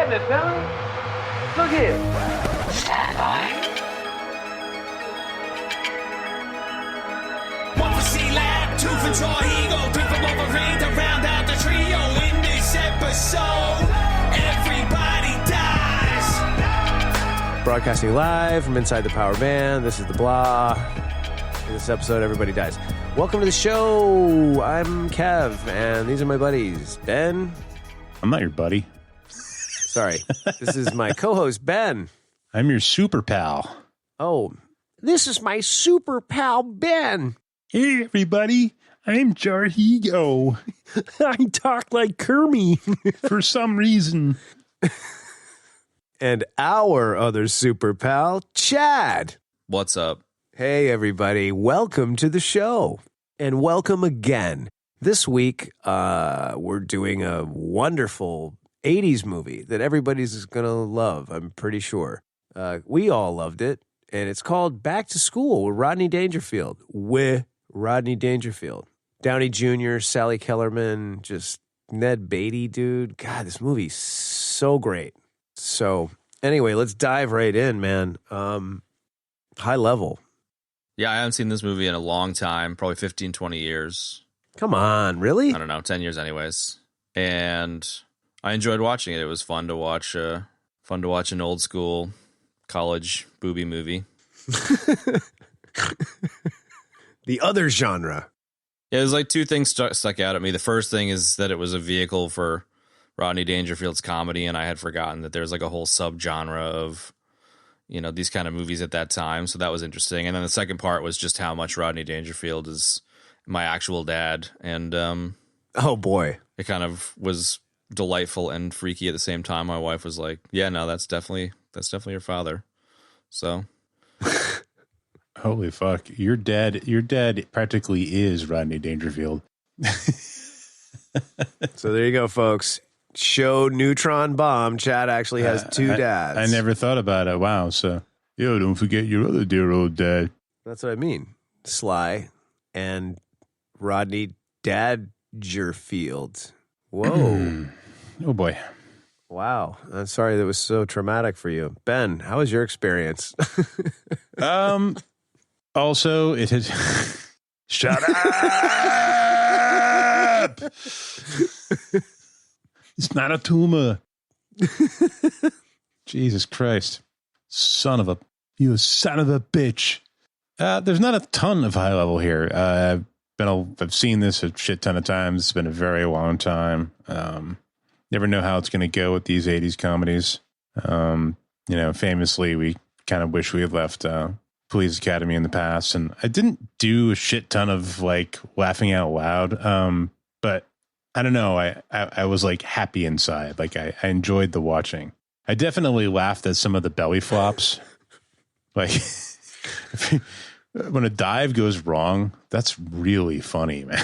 minute, fella. Look here. Stand by. One for C-Lab, two for Draw Eagle, three for Wolverine to round out the trio. In this episode, everybody dies. Broadcasting live from inside the power band. This is the blah. In this episode, everybody dies. Welcome to the show. I'm Kev, and these are my buddies. Ben. I'm not your buddy. Sorry. This is my co-host, Ben. I'm your super pal. Oh, this is my super pal, Ben. Hey, everybody. I'm Jarhigo. I talk like Kermit. For some reason. And our other super pal, Chad. What's up? Hey, everybody. Welcome to the show. And welcome again. This week, we're doing a wonderful 80s movie that everybody's going to love, I'm pretty sure. We all loved it. And it's called Back to School with Rodney Dangerfield. Downey Jr., Sally Kellerman, just Ned Beatty, dude. God, this movie's so great. So, anyway, let's dive right in, man. High level. Yeah, I haven't seen this movie in a long time, probably 15, 20 years. Come on, really? I don't know, 10 years anyways. And I enjoyed watching it. It was fun to watch an old school college boobie movie. The other genre. Yeah, there's like two things stuck out at me. The first thing is that it was a vehicle for Rodney Dangerfield's comedy, and I had forgotten that there's like a whole subgenre of, you know, these kind of movies at that time. So that was interesting. And then the second part was just how much Rodney Dangerfield is my actual dad. And oh boy, it kind of was delightful and freaky at the same time. My wife was like, "Yeah, no, that's definitely your father." So, Holy fuck. Your dad practically is Rodney Dangerfield. So there you go, folks. Show neutron bomb. Chad actually has two dads. I never thought about it. Wow. So, yo, don't forget your other dear old dad. That's what I mean. Sly and Rodney Dangerfield. Whoa. Oh, boy. Wow. I'm sorry that was so traumatic for you. Ben, how was your experience? Also, it has... Shut up! It's not a tumor. Jesus Christ. You son of a bitch. There's not a ton of high level here. I've seen this a shit ton of times. It's been a very long time. Never know how it's going to go with these 80s comedies. Famously, we kind of wish we had left Police Academy in the past. And I didn't do a shit ton of like laughing out loud. But I don't know. I was like happy inside. Like I enjoyed the watching. I definitely laughed at some of the belly flops. Like when a dive goes wrong, that's really funny, man.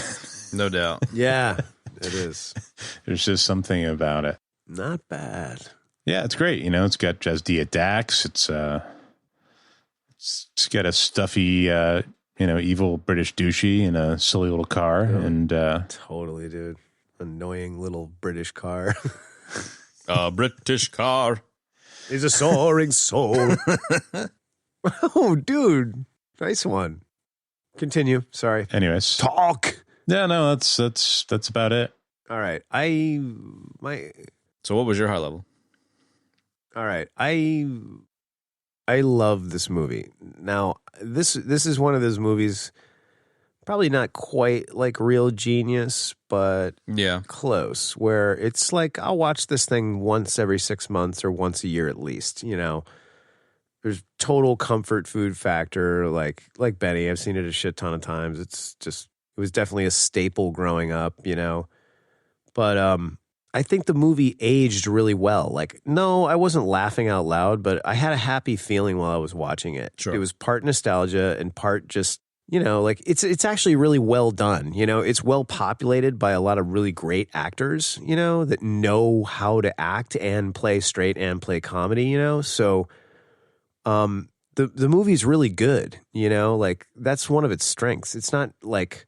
no doubt. Yeah, it is. There's just something about it. Not bad. Yeah, it's great. You know, it's got Jadzia Dax. It's got a stuffy, evil British douchey in a silly little car. Yeah. And totally, dude. Annoying little British car. A British car is a soaring soul. Oh, dude. Nice one. Continue. Sorry. Anyways. Talk. Yeah, no, that's about it. All right. So what was your high level? All right. I love this movie. Now, this is one of those movies, probably not quite like Real Genius, but yeah, close, where it's like I'll watch this thing once every 6 months or once a year at least, you know. There's total comfort food factor, like Benny. I've seen it a shit ton of times. It was definitely a staple growing up, you know. But I think the movie aged really well. Like, no, I wasn't laughing out loud, but I had a happy feeling while I was watching it. Sure. It was part nostalgia and part just, you know, like it's actually really well done. You know, it's well populated by a lot of really great actors, you know, that know how to act and play straight and play comedy, you know. So the movie's really good, you know, like that's one of its strengths. It's not like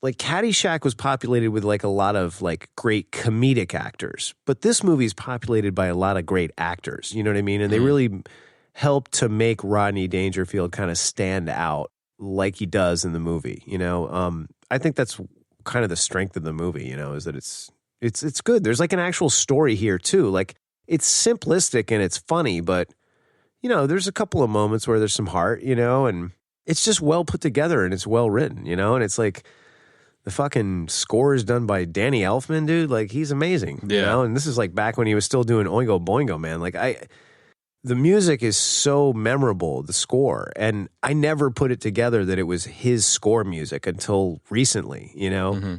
like Caddyshack was populated with like a lot of like great comedic actors, but this movie is populated by a lot of great actors. You know what I mean? And they really helped to make Rodney Dangerfield kind of stand out like he does in the movie. You know, I think that's kind of the strength of the movie. You know, is that it's good. There's like an actual story here too. Like it's simplistic and it's funny, but you know, there's a couple of moments where there's some heart. You know, and it's just well put together and it's well written. You know, and it's like. The fucking score is done by Danny Elfman, dude. Like, he's amazing. Yeah. You know? And this is like back when he was still doing Oingo Boingo, man. Like, the music is so memorable, the score. And I never put it together that it was his score music until recently, you know? Mm-hmm.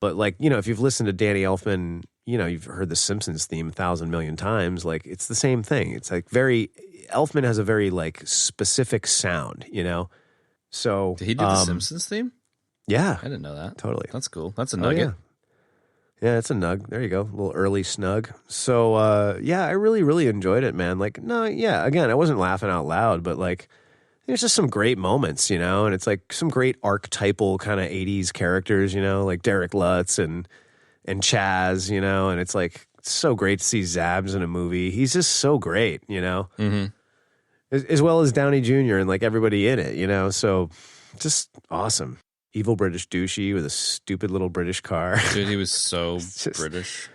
But, like, you know, if you've listened to Danny Elfman, you know, you've heard the Simpsons theme 1,000 million times. Like, it's the same thing. It's like Elfman has a very, like, specific sound, you know? So. Did he do the Simpsons theme? Yeah. I didn't know that. Totally. That's cool. That's a nugget. Yeah, it's a nug. There you go. A little early snug. So, yeah, I really, really enjoyed it, man. Like, no, yeah, again, I wasn't laughing out loud, but like, there's just some great moments, you know, and it's like some great archetypal kind of 80s characters, you know, like Derek Lutz and Chaz, you know, and it's like it's so great to see Zabs in a movie. He's just so great, you know, as well as Downey Jr. and like everybody in it, you know, so just awesome. Evil British douchey with a stupid little British car. Dude, he was so British.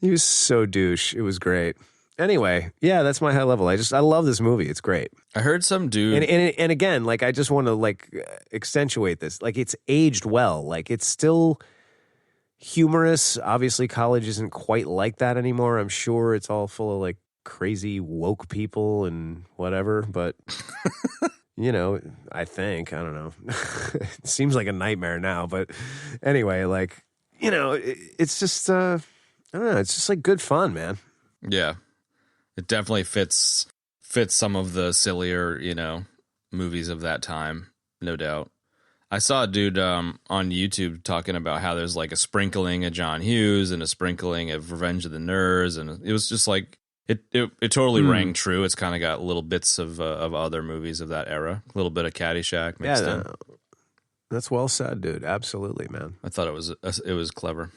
He was so douche. It was great. Anyway, yeah, that's my high level. I love this movie. It's great. I heard some dude. And again, like, I just want to like accentuate this. Like, it's aged well. Like, it's still humorous. Obviously, college isn't quite like that anymore. I'm sure it's all full of like crazy woke people and whatever, but you know, I don't know. It seems like a nightmare now, but anyway, like, you know, it's just, I don't know. It's just like good fun, man. Yeah. It definitely fits some of the sillier, you know, movies of that time. No doubt. I saw a dude on YouTube talking about how there's like a sprinkling of John Hughes and a sprinkling of Revenge of the Nerds. And it was just like, It totally rang true. It's kind of got little bits of other movies of that era. A little bit of Caddyshack mixed in. That's well said, dude. Absolutely, man. I thought it was clever.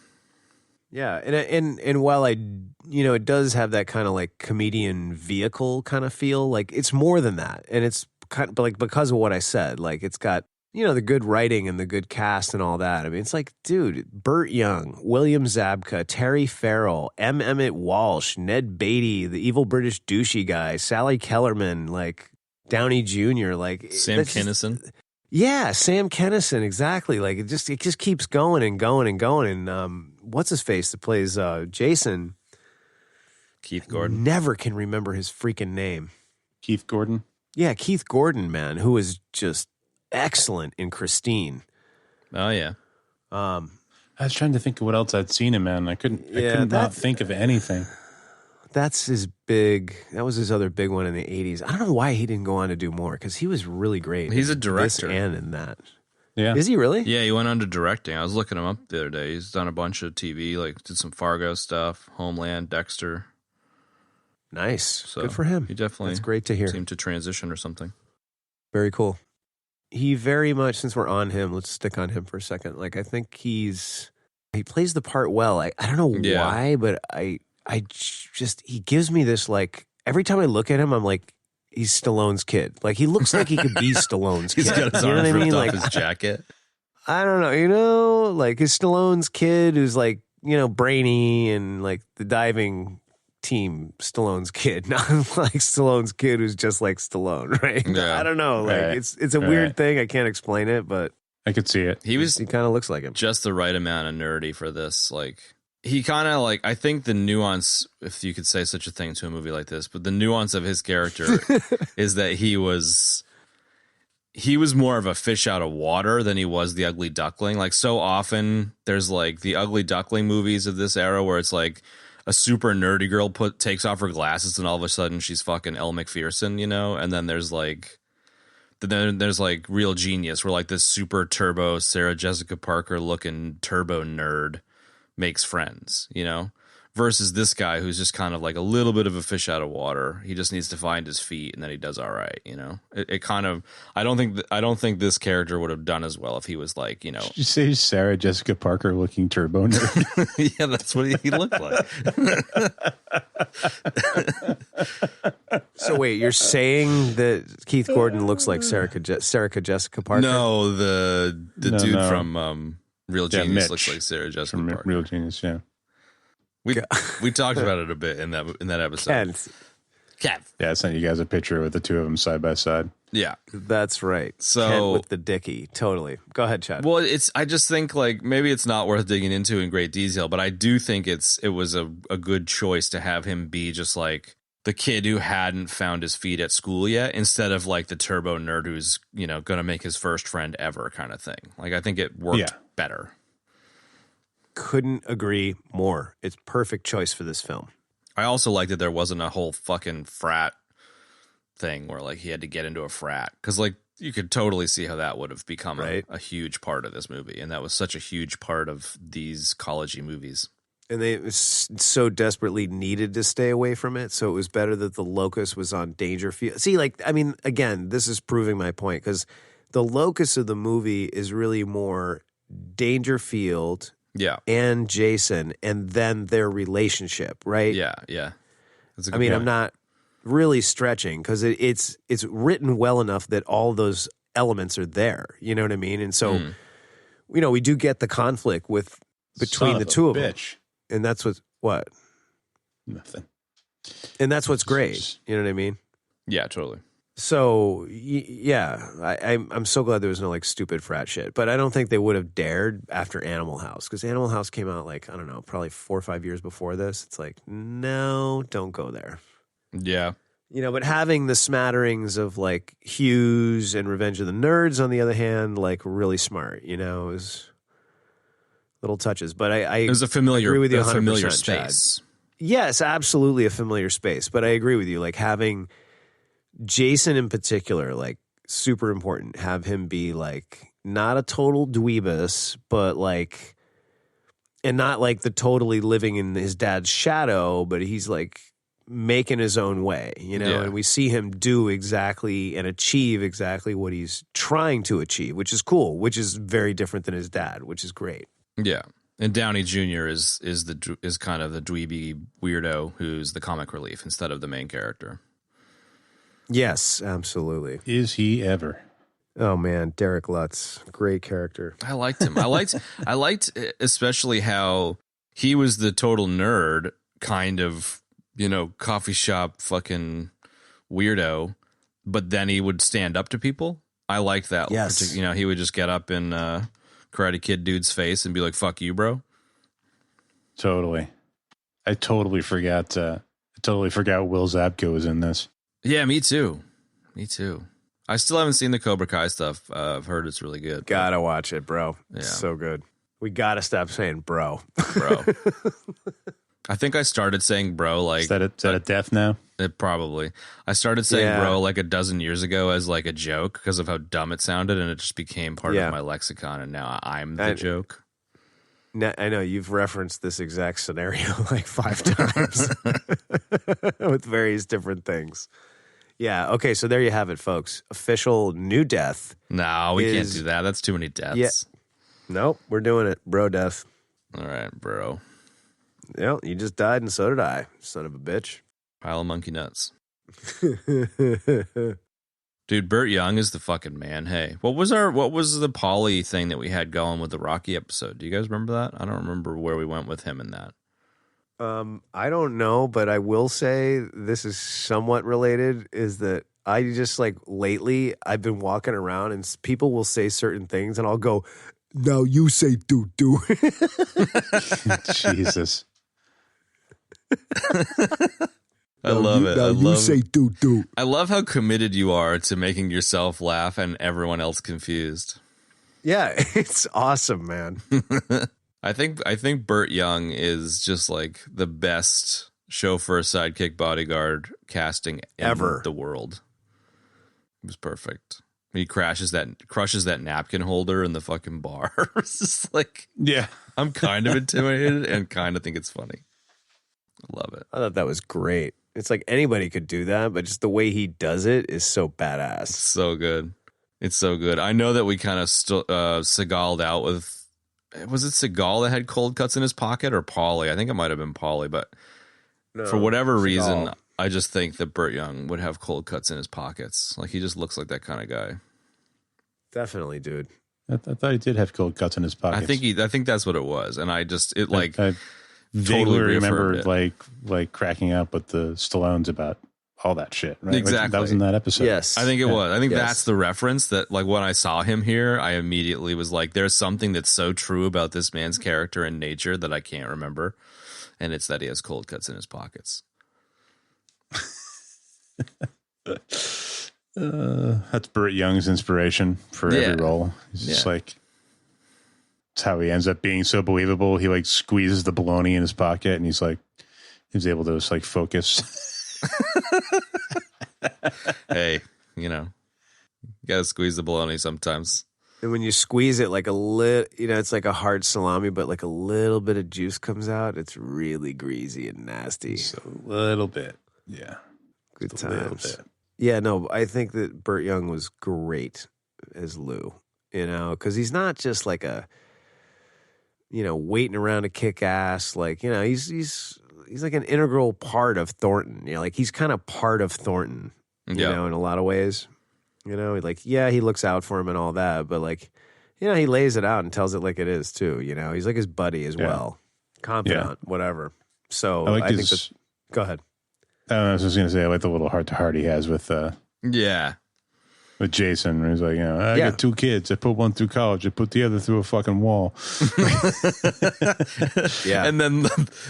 Yeah, and while it does have that kind of like comedian vehicle kind of feel, like it's more than that, and it's kind of like because of what I said, like it's got the good writing and the good cast and all that. I mean, it's like, dude, Burt Young, William Zabka, Terry Farrell, M. Emmett Walsh, Ned Beatty, the evil British douchey guy, Sally Kellerman, like Downey Jr., like Sam Kinison. Yeah, Sam Kinison, exactly. Like it just keeps going and going and going. And what's his face that plays Jason? Keith Gordon. Never can remember his freaking name. Keith Gordon. Yeah, Keith Gordon, man, who is just excellent in Christine. Oh yeah. I was trying to think of what else I'd seen him in. I couldn't not think of anything. That was his other big one in the 80s. I don't know why he didn't go on to do more, because he was really great. He's a director. And in that. Yeah. Is he really? Yeah, he went on to directing. I was looking him up the other day. He's done a bunch of TV, like did some Fargo stuff, Homeland, Dexter. Nice. So good for him. He definitely That's great to hear. Seemed to transition or something. Very cool. He very much, since we're on him, let's stick on him for a second. Like, I think he plays the part well. I don't know why, but he gives me this, like, every time I look at him, I'm like, he's Stallone's kid. Like, he looks like he could be Stallone's kid. He's got his arms ripped off his jacket. I don't know, like, his Stallone's kid who's like, brainy and like the diving team, Stallone's kid, not like Stallone's kid who's just like Stallone, right? Yeah. I don't know. Like it's a weird thing. I can't explain it, but I could see it. He kind of looks like him. Just the right amount of nerdy for this. Like, he kind of like, I think the nuance, if you could say such a thing to a movie like this, but the nuance of his character is that he was more of a fish out of water than he was the ugly duckling. Like, so often there's like the ugly duckling movies of this era where it's like a super nerdy girl takes off her glasses and all of a sudden she's fucking Elle McPherson, and then there's like Real Genius, where like this super turbo Sarah Jessica Parker looking turbo nerd makes friends, versus this guy who's just kind of like a little bit of a fish out of water. He just needs to find his feet, and then he does all right. You know, it kind of. I don't think this character would have done as well if he was like, you know. Did you say Sarah Jessica Parker looking turbo nerd? Yeah, that's what he looked like. So wait, you're saying that Keith Gordon looks like Sarah Jessica Parker? No, the dude from Real Genius Mitch looks like Sarah Jessica from Parker. Real Genius, yeah. We talked about it a bit in that episode. Kev. Yeah, I sent you guys a picture with the two of them side by side. Yeah, that's right. So Kent with the Dickie, totally. Go ahead, Chad. Well, I just think like maybe it's not worth digging into in great detail, but I do think it was a good choice to have him be just like the kid who hadn't found his feet at school yet, instead of like the turbo nerd who's, you know, going to make his first friend ever kind of thing. Like, I think it worked better. Couldn't agree more. It's perfect choice for this film. I also like that there wasn't a whole fucking frat thing where like he had to get into a frat, because like you could totally see how that would have become a huge part of this movie, and that was such a huge part of these college-y movies. And they so desperately needed to stay away from it, so it was better that the locus was on Dangerfield. See, like, I mean, again, this is proving my point, because the locus of the movie is really more Dangerfield and Jason, and then their relationship, right? Yeah, yeah. That's a good I mean, point. I'm not really stretching, because it's written well enough that all those elements are there. You know what I mean? And so, you know, we do get the conflict between the two of them. And that's what? Nothing. And that's what's great. You know what I mean? Yeah, totally. So, yeah, I'm so glad there was no, like, stupid frat shit. But I don't think they would have dared after Animal House, because Animal House came out, like, I don't know, probably 4 or 5 years before this. It's like, no, don't go there. Yeah. You know, but having the smatterings of, like, Hughes and Revenge of the Nerds, on the other hand, like, really smart. You know, it was little touches. But I it was a familiar, agree with you 100%, a familiar Chad. space. Yes, absolutely a familiar space. But I agree with you. Like, having Jason in particular, like, super important. Have him be, like, not a total dweebus, but, like, and not, like, the totally living in his dad's shadow, but he's, like, making his own way, you know? Yeah. And we see him do exactly and achieve exactly what he's trying to achieve, which is cool, which is very different than his dad, which is great. Yeah. And Downey Jr. is kind of the dweeby weirdo who's the comic relief instead of the main character. Yes, absolutely. Is he ever? Oh man, Derek Lutz, great character. I liked him. I liked especially how he was the total nerd, kind of, you know, coffee shop fucking weirdo, but then he would stand up to people. I like that. Yes. You know, he would just get up in Karate Kid dude's face and be like, "Fuck you, bro." Totally. I totally forgot Will Zabka was in this. Yeah, me too. Me too. I still haven't seen the Cobra Kai stuff. I've heard it's really good. Gotta watch it, bro. Yeah. It's so good. We gotta stop saying bro. Bro. I think I started saying bro like... Is that a death now? It probably. I started saying bro like a dozen years ago as like a joke because of how dumb it sounded, and it just became part of my lexicon, and now I'm the joke. I know you've referenced this exact scenario like 5 times with various different things. Yeah, okay, so there you have it, folks. Official new death. No, we can't do that. That's too many deaths. Yeah. Nope, we're doing it. Bro death. All right, bro. Yeah, you just died and so did I, son of a bitch. Pile of monkey nuts. Dude, Burt Young is the fucking man. Hey, what was the Paulie thing that we had going with the Rocky episode? Do you guys remember that? I don't remember where we went with him in that. I don't know, but I will say this is somewhat related, is that I just, like, lately I've been walking around and people will say certain things and I'll go, "Now you say doo-doo." Jesus. I love it. You say doo-doo. I love how committed you are to making yourself laugh and everyone else confused. Yeah, it's awesome, man. I think Burt Young is just like the best chauffeur sidekick bodyguard casting ever in the world. It was perfect. He crushes that napkin holder in the fucking bar. It's just like, yeah, I'm kind of intimidated and kind of think it's funny. Love it. I thought that was great. It's like anybody could do that, but just the way he does it is so badass. So good. It's so good. I know that we kind of Seagal'd out with, was it Seagal that had cold cuts in his pocket or Paulie? I think it might have been Paulie, but for whatever reason, I just think that Burt Young would have cold cuts in his pockets. Like, he just looks like that kind of guy. Definitely, dude. I thought he did have cold cuts in his pockets. I think that's what it was. And I vaguely totally remember like cracking up with the Stallones about all that shit. Right? Exactly. That was in that episode. Yes. I think it was. I think Yes. that's the reference that, like, when I saw him here, I immediately was like, there's something that's so true about this man's character and nature that I can't remember. And it's that he has cold cuts in his pockets. That's Burt Young's inspiration for every role. He's just like, it's how he ends up being so believable. He like squeezes the bologna in his pocket and he's able to just like focus. Hey, you gotta squeeze the bologna sometimes. And when you squeeze it like a little, it's like a hard salami, but like a little bit of juice comes out. It's really greasy and nasty. Just a little bit. Yeah. Good Just a little times. bit. Yeah, no, I think that Burt Young was great as Lou, because he's not just like a, waiting around to kick ass. Like, he's like an integral part of Thornton. Like he's kind of part of Thornton, in a lot of ways. Like, he looks out for him and all that, but like, he lays it out and tells it like it is too. He's like his buddy as well, confidant, whatever. So I think that. Go ahead. I was just gonna say I like the little heart to heart he has with Jason. Where he's like, I got 2 kids. I put one through college. I put the other through a fucking wall. Yeah, and then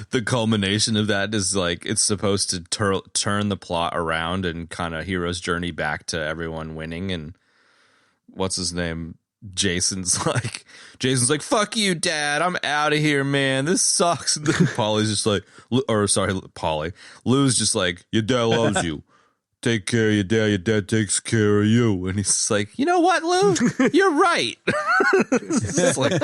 the culmination of that is like it's supposed to turn the plot around and kind of hero's journey back to everyone winning. And what's his name? Jason's like, fuck you, Dad. I'm out of here, man. This sucks. And then Paulie's just like, Paulie. Lou's just like, your dad loves you. Take care of your dad. Your dad takes care of you. And he's just like, you know what, Lou? You're right. It's like,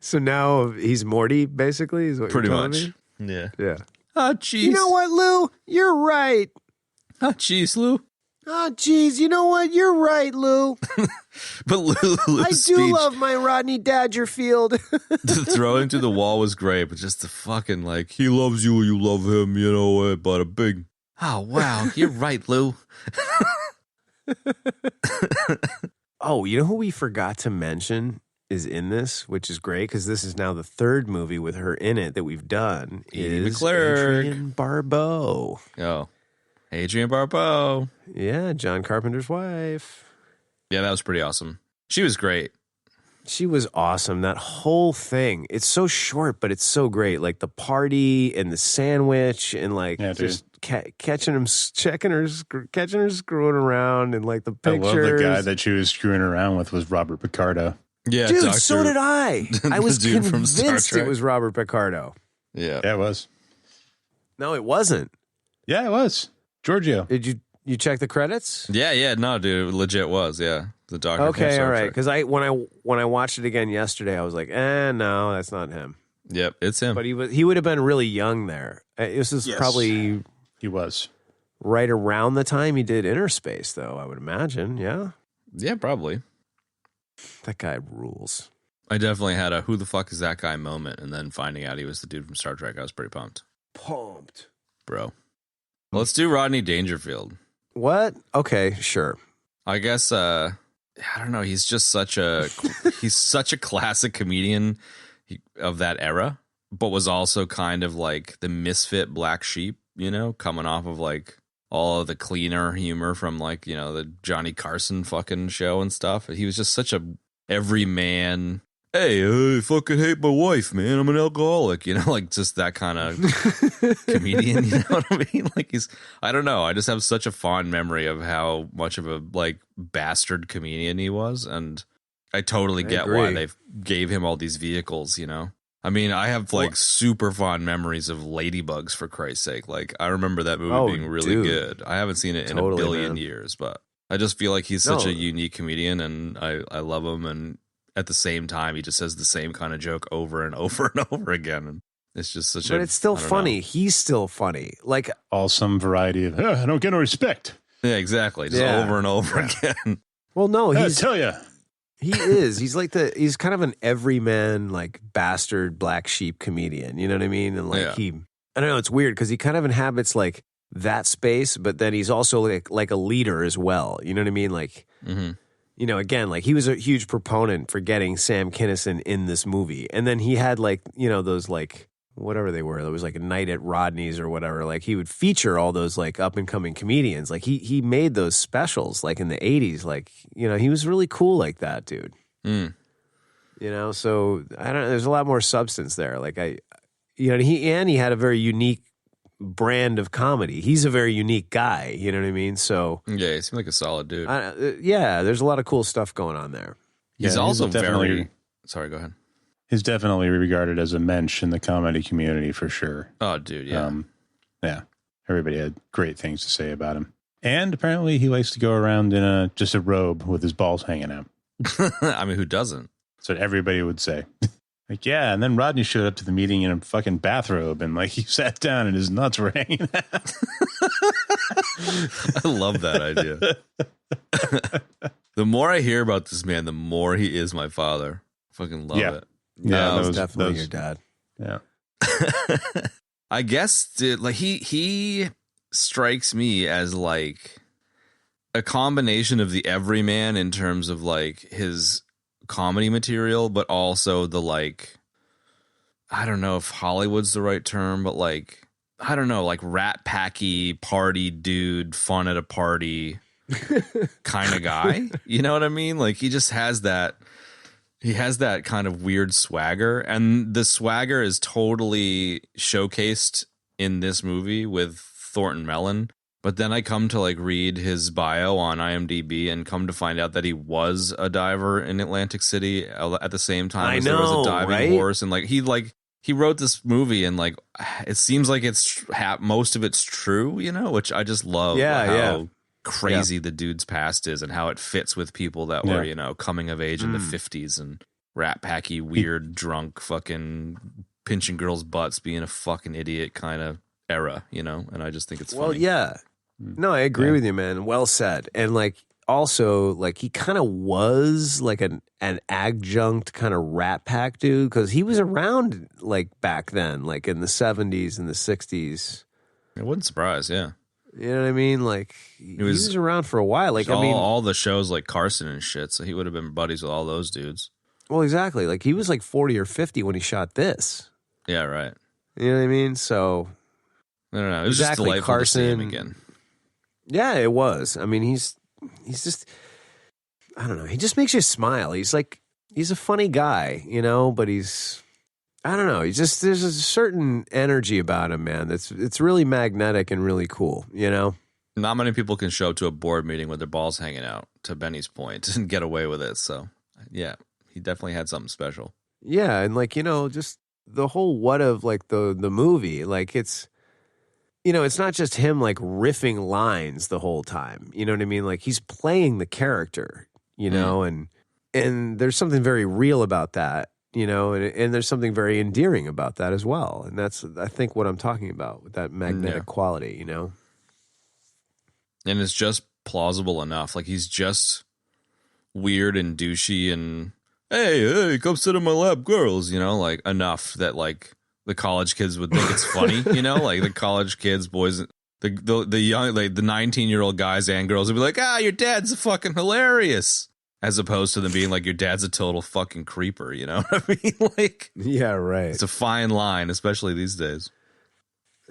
so now he's Morty, basically, is what pretty you're telling much. me? Yeah. Yeah. Oh, jeez. You know what, Lou? You're right. Oh, jeez, Lou. Oh, geez, you know what? You're right, Lou. But Lou's I do speech, love my Rodney Dangerfield. the throwing to the wall was great, but just the fucking like, he loves you, you love him, bada bing. Oh, wow, you're right, Lou. Oh, you know who we forgot to mention is in this, which is great because this is now the 3rd movie with her in it that we've done. Edie Is McClurg. Adrienne Barbeau. Oh, Adrienne Barbeau. Yeah, John Carpenter's wife. Yeah, that was pretty awesome. She was great. She was awesome. That whole thing. It's so short, but it's so great. Like the party and the sandwich and like just catching him, catching her screwing around and like the pictures. I love the guy that she was screwing around with was Robert Picardo. Yeah, dude, Dr. so did I. I was dude from Star convinced Trek. it was Robert Picardo. Yeah. Yeah, it was. No, it wasn't. Yeah, it was. Giorgio. Did you check the credits? Yeah, no, dude, it legit was, yeah. The doctor. Okay, all right. Because when I watched it again yesterday, I was like, no, that's not him. Yep, it's him. But he would have been really young there. This is probably he was right around the time he did Inner Space, though. I would imagine. Yeah, yeah, probably. That guy rules. I definitely had a who the fuck is that guy moment, and then finding out he was the dude from Star Trek, I was pretty pumped, bro. Let's do Rodney Dangerfield. What? Okay, sure. I guess I don't know. He's just such a classic comedian of that era, but was also kind of like the misfit black sheep, coming off of like all of the cleaner humor from like, the Johnny Carson fucking show and stuff. He was just such a everyman. Hey, I fucking hate my wife, man. I'm an alcoholic, like just that kind of comedian, you know what I mean? Like I don't know. I just have such a fond memory of how much of a like bastard comedian he was. And I totally get why they gave him all these vehicles, I mean, I have like super fond memories of Ladybugs, for Christ's sake. Like I remember that movie being really good. I haven't seen it in a billion years, but I just feel like he's such a unique comedian and I love him. And at the same time, he just says the same kind of joke over and over and over again. And It's just such but it's still funny. He's still funny. Like all some variety of, I don't get no respect. Yeah, exactly. Just over and over again. Well, no, I tell you. He is. He's kind of an everyman, like bastard black sheep comedian. You know what I mean? And like I don't know. It's weird because he kind of inhabits like that space, but then he's also like a leader as well. You know what I mean? Like, you know, again, like he was a huge proponent for getting Sam Kinison in this movie, and then he had like, you know, those like whatever they were. There was like a night at Rodney's or whatever. Like he would feature all those like up and coming comedians. Like he made those specials like in the 80s. Like, you know, he was really cool like that, dude. You know, so I don't know. There's a lot more substance there. Like you know, he had a very unique brand of comedy. He's a very unique guy. You know what I mean? So yeah, he seemed like a solid dude. There's a lot of cool stuff going on there. He's also very. Sorry, go ahead. He's definitely regarded as a mensch in the comedy community for sure. Oh, dude, yeah. Yeah. Everybody had great things to say about him. And apparently he likes to go around in just a robe with his balls hanging out. I mean, who doesn't? That's what everybody would say. Like, yeah, and then Rodney showed up to the meeting in a fucking bathrobe and like he sat down and his nuts were hanging out. I love that idea. The more I hear about this man, the more he is my father. Fucking love it. Yeah, that was definitely your dad. Yeah. I guess, dude, like he strikes me as like a combination of the everyman in terms of like his comedy material, but also the like, I don't know if Hollywood's the right term, but like, I don't know, like rat packy party dude, fun at a party kind of guy. You know what I mean? Like he just has that. He has that kind of weird swagger, and the swagger is totally showcased in this movie with Thornton Mellon. But then I come to like read his bio on IMDb and come to find out that he was a diver in Atlantic City at the same time as there was a diving horse. And like he wrote this movie and like it seems like it's most of it's true, you know, which I just love. How crazy the dude's past is and how it fits with people that were, you know, coming of age in the 50s and rat packy, weird, drunk, fucking pinching girls' butts, being a fucking idiot kind of era, you know? And I just think it's funny. Well, yeah. No, I agree with you, man. Well said. And like also like he kind of was like an adjunct kind of rat pack dude because he was around like back then, like in the 70s and the 60s. It wouldn't surprise, yeah. You know what I mean? Like he was around for a while. Like all the shows like Carson and shit. So he would have been buddies with all those dudes. Well, exactly. Like he was like 40 or 50 when he shot this. Yeah, right. You know what I mean? So I don't know. It was just delightful Carson, to see him again. Yeah, it was. I mean, he's just, I don't know. He just makes you smile. He's a funny guy, you know. But I don't know. There's a certain energy about him, man. It's really magnetic and really cool, you know? Not many people can show up to a board meeting with their balls hanging out, to Benny's point, and get away with it. So, yeah, he definitely had something special. Yeah, and like, you know, just the whole what of like the movie, like it's, you know, it's not just him like riffing lines the whole time. You know what I mean? Like he's playing the character, you know, and there's something very real about that. You know, and there's something very endearing about that as well. And that's, I think, what I'm talking about with that magnetic quality, you know? And it's just plausible enough. Like, he's just weird and douchey and, hey, come sit in my lap, girls, you know? Like, enough that, like, the college kids would think it's funny, you know? Like, the college kids, boys, the young, like, the 19-year-old guys and girls would be like, your dad's fucking hilarious. As opposed to them being like, your dad's a total fucking creeper, you know what I mean? Like, yeah, right. It's a fine line, especially these days.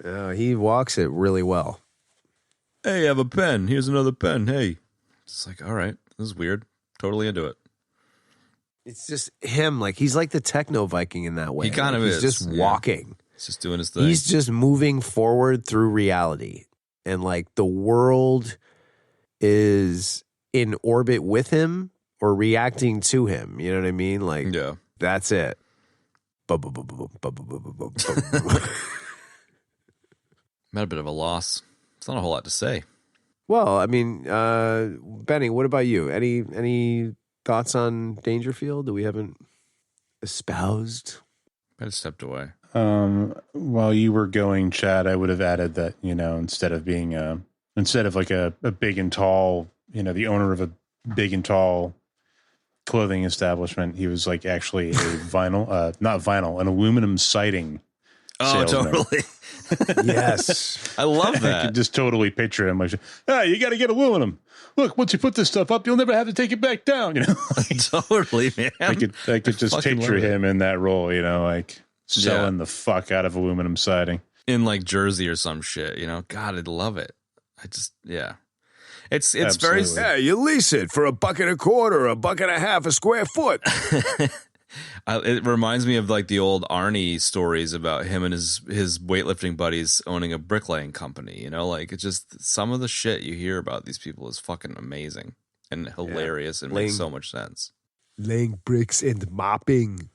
He walks it really well. Hey, I have a pen. Here's another pen. Hey. It's like, all right, this is weird. Totally into it. It's just him. Like, he's like the techno Viking in that way. He kind of is. He's just walking. He's just doing his thing. He's just moving forward through reality. And like the world is in orbit with him. Or reacting to him, you know what I mean? Like, that's it. I'm at a bit of a loss. It's not a whole lot to say. Well, I mean, Benny, what about you? Any thoughts on Dangerfield that we haven't espoused? I just stepped away. While you were going, Chad, I would have added that, instead of like a big and tall, the owner of a big and tall clothing establishment, he was like actually a an aluminum siding salesman. Totally. Yes. I love I that. could just totally picture him like, you got to get aluminum. Look, once you put this stuff up, you'll never have to take it back down. Totally, man. I could just picture him in that role, like selling the fuck out of aluminum siding in like Jersey or some shit. God, I'd love it. It's Absolutely. very. Yeah, you lease it for $1.25, $1.50 a square foot. It reminds me of like the old Arnie stories about him and his weightlifting buddies owning a bricklaying company. Like it's just some of the shit you hear about these people is fucking amazing and hilarious and makes so much sense. Laying bricks and mopping.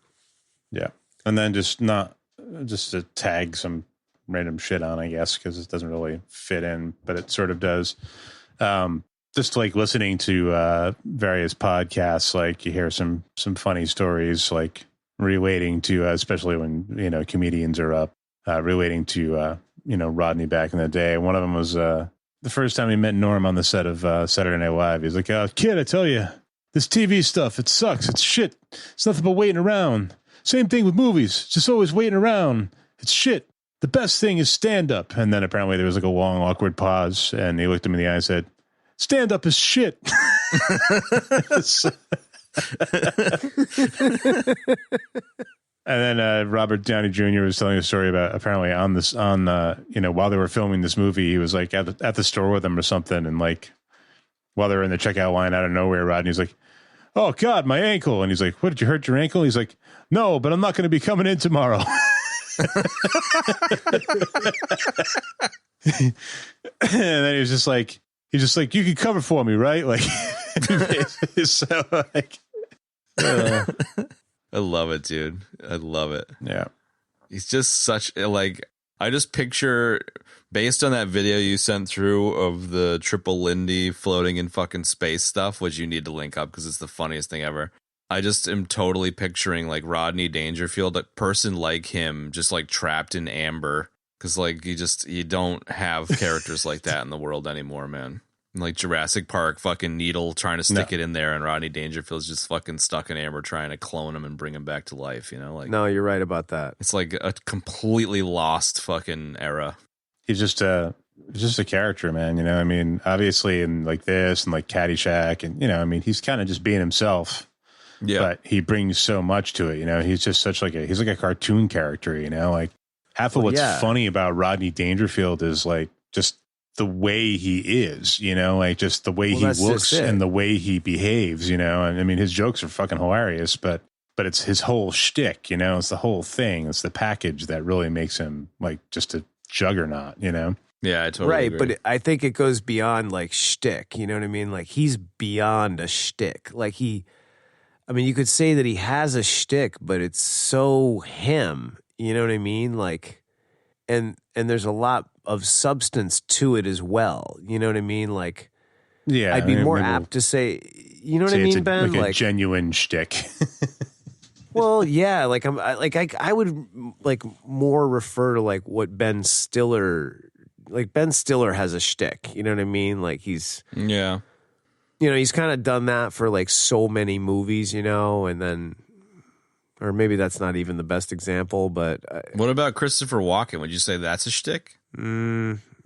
Yeah. And then just to tag some random shit on, I guess, because it doesn't really fit in, but it sort of does. Just like listening to various podcasts, like you hear some funny stories, like relating to, especially when, comedians are up, relating to, Rodney back in the day. One of them was the first time he met Norm on the set of Saturday Night Live. He's like, kid, I tell you, this TV stuff, it sucks. It's shit. It's nothing but waiting around. Same thing with movies. Just always waiting around. It's shit. The best thing is stand-up. And then apparently there was like a long, awkward pause, and he looked him in the eye and said, stand-up is shit. And then Robert Downey Jr. was telling a story about apparently while they were filming this movie, he was like at the store with them or something, and like while they were in the checkout line, out of nowhere, Rodney's like, "Oh God, my ankle!" And he's like, "What, did you hurt your ankle?" He's like, "No, but I'm not going to be coming in tomorrow." And then he was just like, "You can cover for me, right?" Like, so like, I love it, dude. I love it. yeah. He's just such I just picture, based on that video you sent through of the triple Lindy floating in fucking space stuff, which you need to link up because it's the funniest thing ever. I just am totally picturing like Rodney Dangerfield, a person like him, just like trapped in amber. Because like you don't have characters like that in the world anymore, man. Like Jurassic Park, fucking Needle trying to stick it in there, and Rodney Dangerfield's just fucking stuck in amber trying to clone him and bring him back to life. Like, No, you're right about that. it's like a completely lost fucking era. He's just a character, man. I mean, obviously in like this and like Caddyshack, and I mean, he's kind of just being himself. Yeah, But he brings so much to it. He's just he's like a cartoon character. Like half of what's funny about Rodney Dangerfield is like just the way he is. Like just the way he looks and the way he behaves. And I mean, his jokes are fucking hilarious, but it's his whole shtick. It's the whole thing. It's the package that really makes him like just a juggernaut. yeah, I totally agree. But I think it goes beyond like shtick. You know what I mean? Like he's beyond a shtick. Like you could say that he has a shtick, but it's so him. You know what I mean? Like, and there's a lot of substance to it as well. You know what I mean? Like, Yeah, I'd be more apt to say, you know what I mean, Ben? Like a genuine shtick. Well, yeah, like I would like more refer to like what Ben Stiller has a shtick. You know what I mean? Like he's he's kind of done that for like so many movies, and then, or maybe that's not even the best example, but what about Christopher Walken? Would you say that's a shtick?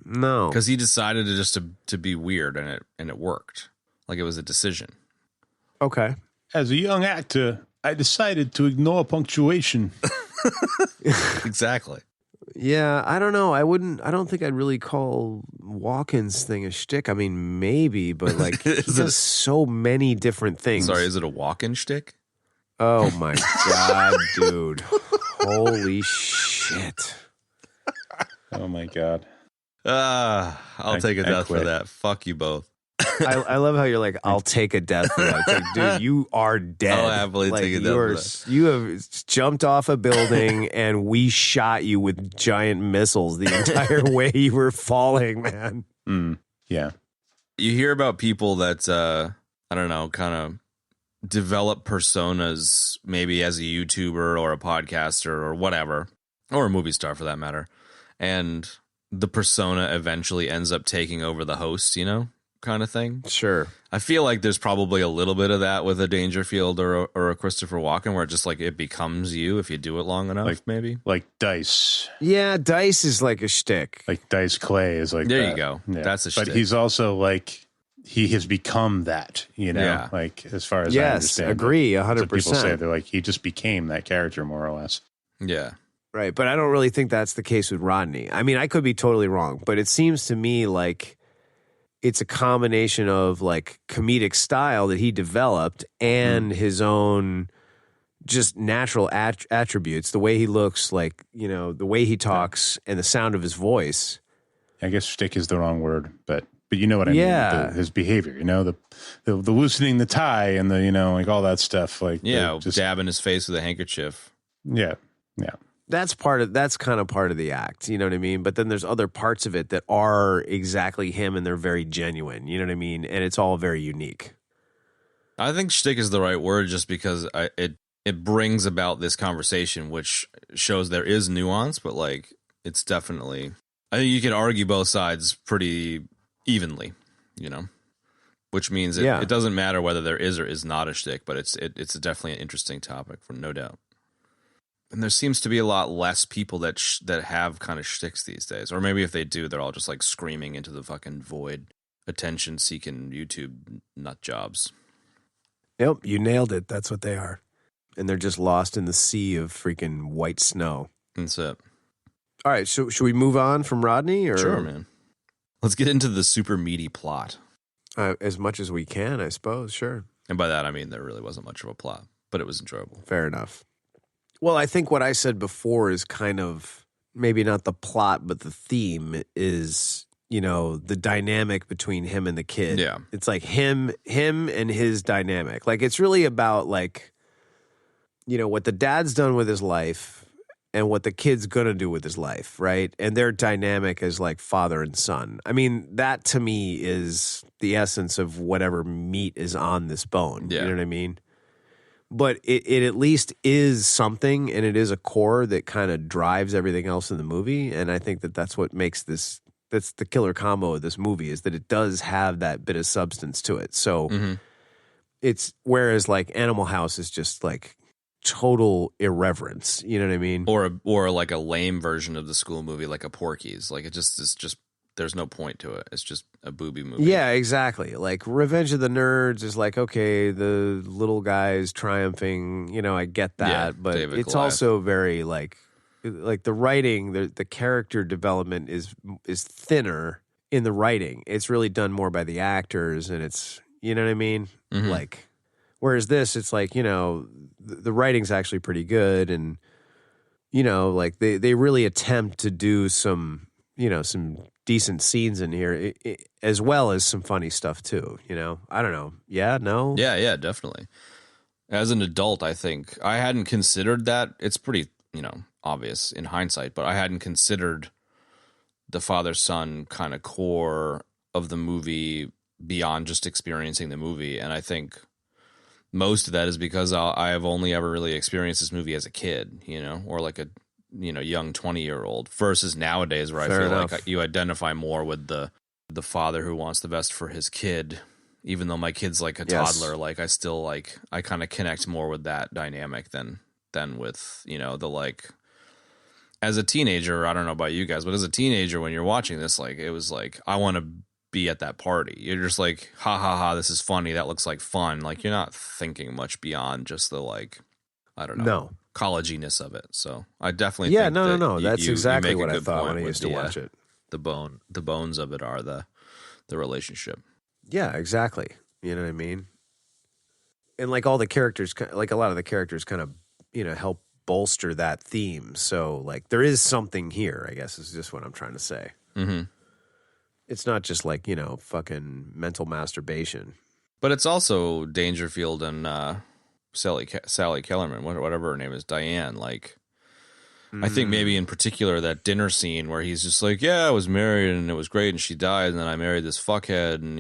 No, because he decided to be weird, and it worked. Like it was a decision. Okay. As a young actor, I decided to ignore punctuation. Exactly. Yeah, I don't know. I don't think I'd really call Walken's thing a shtick. I mean, maybe, but like he does so many different things. Sorry, is it a Walken shtick? Oh my God, dude. Holy shit. Oh my God. I'll take a death for quit. that. Fuck you both. I love how you're like, I'll take a death for that. It's like, dude, you are dead. I'll happily take a death for that. You have jumped off a building and we shot you with giant missiles the entire way you were falling, man. Yeah. You hear about people that, I don't know, kind of develop personas maybe as a YouTuber or a podcaster or whatever. or a movie star for that matter, and the persona eventually ends up taking over the host, kind of thing. Sure. I feel like there's probably a little bit of that with a Dangerfield or a Christopher Walken, where it just like it becomes you if you do it long enough, maybe. Like Dice. Yeah, Dice is like a shtick. Like Dice Clay is like there that. you go. Yeah. That's a shtick. But he's also like, he has become that, Yeah. like as far as I Yes, understand. agree, 100%. That's what people say. They're like, he just became that character more or less. Yeah. Right, but I don't really think that's the case with Rodney. I mean, I could be totally wrong, but it seems to me like it's a combination of like comedic style that he developed and his own just natural attributes, the way he looks, like, the way he talks and the sound of his voice. I guess shtick is the wrong word, but you know what I Yeah. mean. His behavior, the loosening the tie and the, like all that stuff. Like, Yeah, dabbing his face with a handkerchief. Yeah. That's kind of part of the act, you know what I mean? But then there's other parts of it that are exactly him and they're very genuine, you know what I mean? And it's all very unique. I think shtick is the right word just because it brings about this conversation, which shows there is nuance, but like it's definitely, I think you can argue both sides pretty evenly, which means it doesn't matter whether there is or is not a shtick, but it's definitely an interesting topic, for no doubt. And there seems to be a lot less people that have kind of shticks these days. Or maybe if they do, they're all just like screaming into the fucking void, attention-seeking YouTube nut jobs. Yep, you nailed it. That's what they are. And they're just lost in the sea of freaking white snow. That's it. All right, so should we move on from Rodney? Or Sure, man. Let's get into the super meaty plot. As much as we can, I suppose, sure. And by that, I mean there really wasn't much of a plot, but it was enjoyable. Fair enough. Well, I think what I said before is kind of maybe not the plot, but the theme is, the dynamic between him and the kid. Yeah. It's like him and his dynamic. Like, it's really about like, what the dad's done with his life and what the kid's going to do with his life, right? And their dynamic as like father and son. I mean, that to me is the essence of whatever meat is on this bone. Yeah. You know what I mean? But it at least is something, and it is a core that kind of drives everything else in the movie. And I think that's what makes that's the killer combo of this movie, is that it does have that bit of substance to it. So it's, whereas like Animal House is just like total irreverence, you know what I mean? Or like a lame version of the school movie, like a Porky's. Like it's just there's no point to it. It's just a boobie movie. Yeah, exactly. Like Revenge of the Nerds is like, okay, the little guy's triumphing, I get that, Yeah, but David it's Goliath. also very like the writing, the character development is thinner in the writing. It's really done more by the actors, and it's, you know what I mean? Like, whereas this, it's like, the writing's actually pretty good, and like they really attempt to do some decent scenes in here, as well as some funny stuff too. I don't know. Yeah, no. Yeah, definitely. As an adult, I think I hadn't considered that. It's pretty, obvious in hindsight, but I hadn't considered the father-son kind of core of the movie beyond just experiencing the movie. And I think most of that is because I have only ever really experienced this movie as a kid, or like a young 20-year-old, versus nowadays where Fair I feel enough. like you identify more with the father who wants the best for his kid, even though my kid's like a Yes. toddler. Like I still I kind of connect more with that dynamic than with the like, as a teenager. I don't know about you guys, but as a teenager, when you're watching this, like it was like I want to be at that party. You're just like, ha ha ha, this is funny, that looks like fun. Like you're not thinking much beyond just the like, I don't know. No. Colleginess of it. So I definitely Yeah, think no. that That's you exactly make a what I good thought point when I with used to the, watch it. The bones of it are the relationship. Yeah, exactly. You know what I mean? And like all the characters, like a lot of the characters kind of, help bolster that theme. So like there is something here, I guess is just what I'm trying to say. Mm-hmm. It's not just like, fucking mental masturbation. But it's also Dangerfield and Sally Kellerman, whatever her name is, Diane. Like, I think maybe in particular that dinner scene where he's just like, yeah, I was married and it was great and she died and then I married this fuckhead and,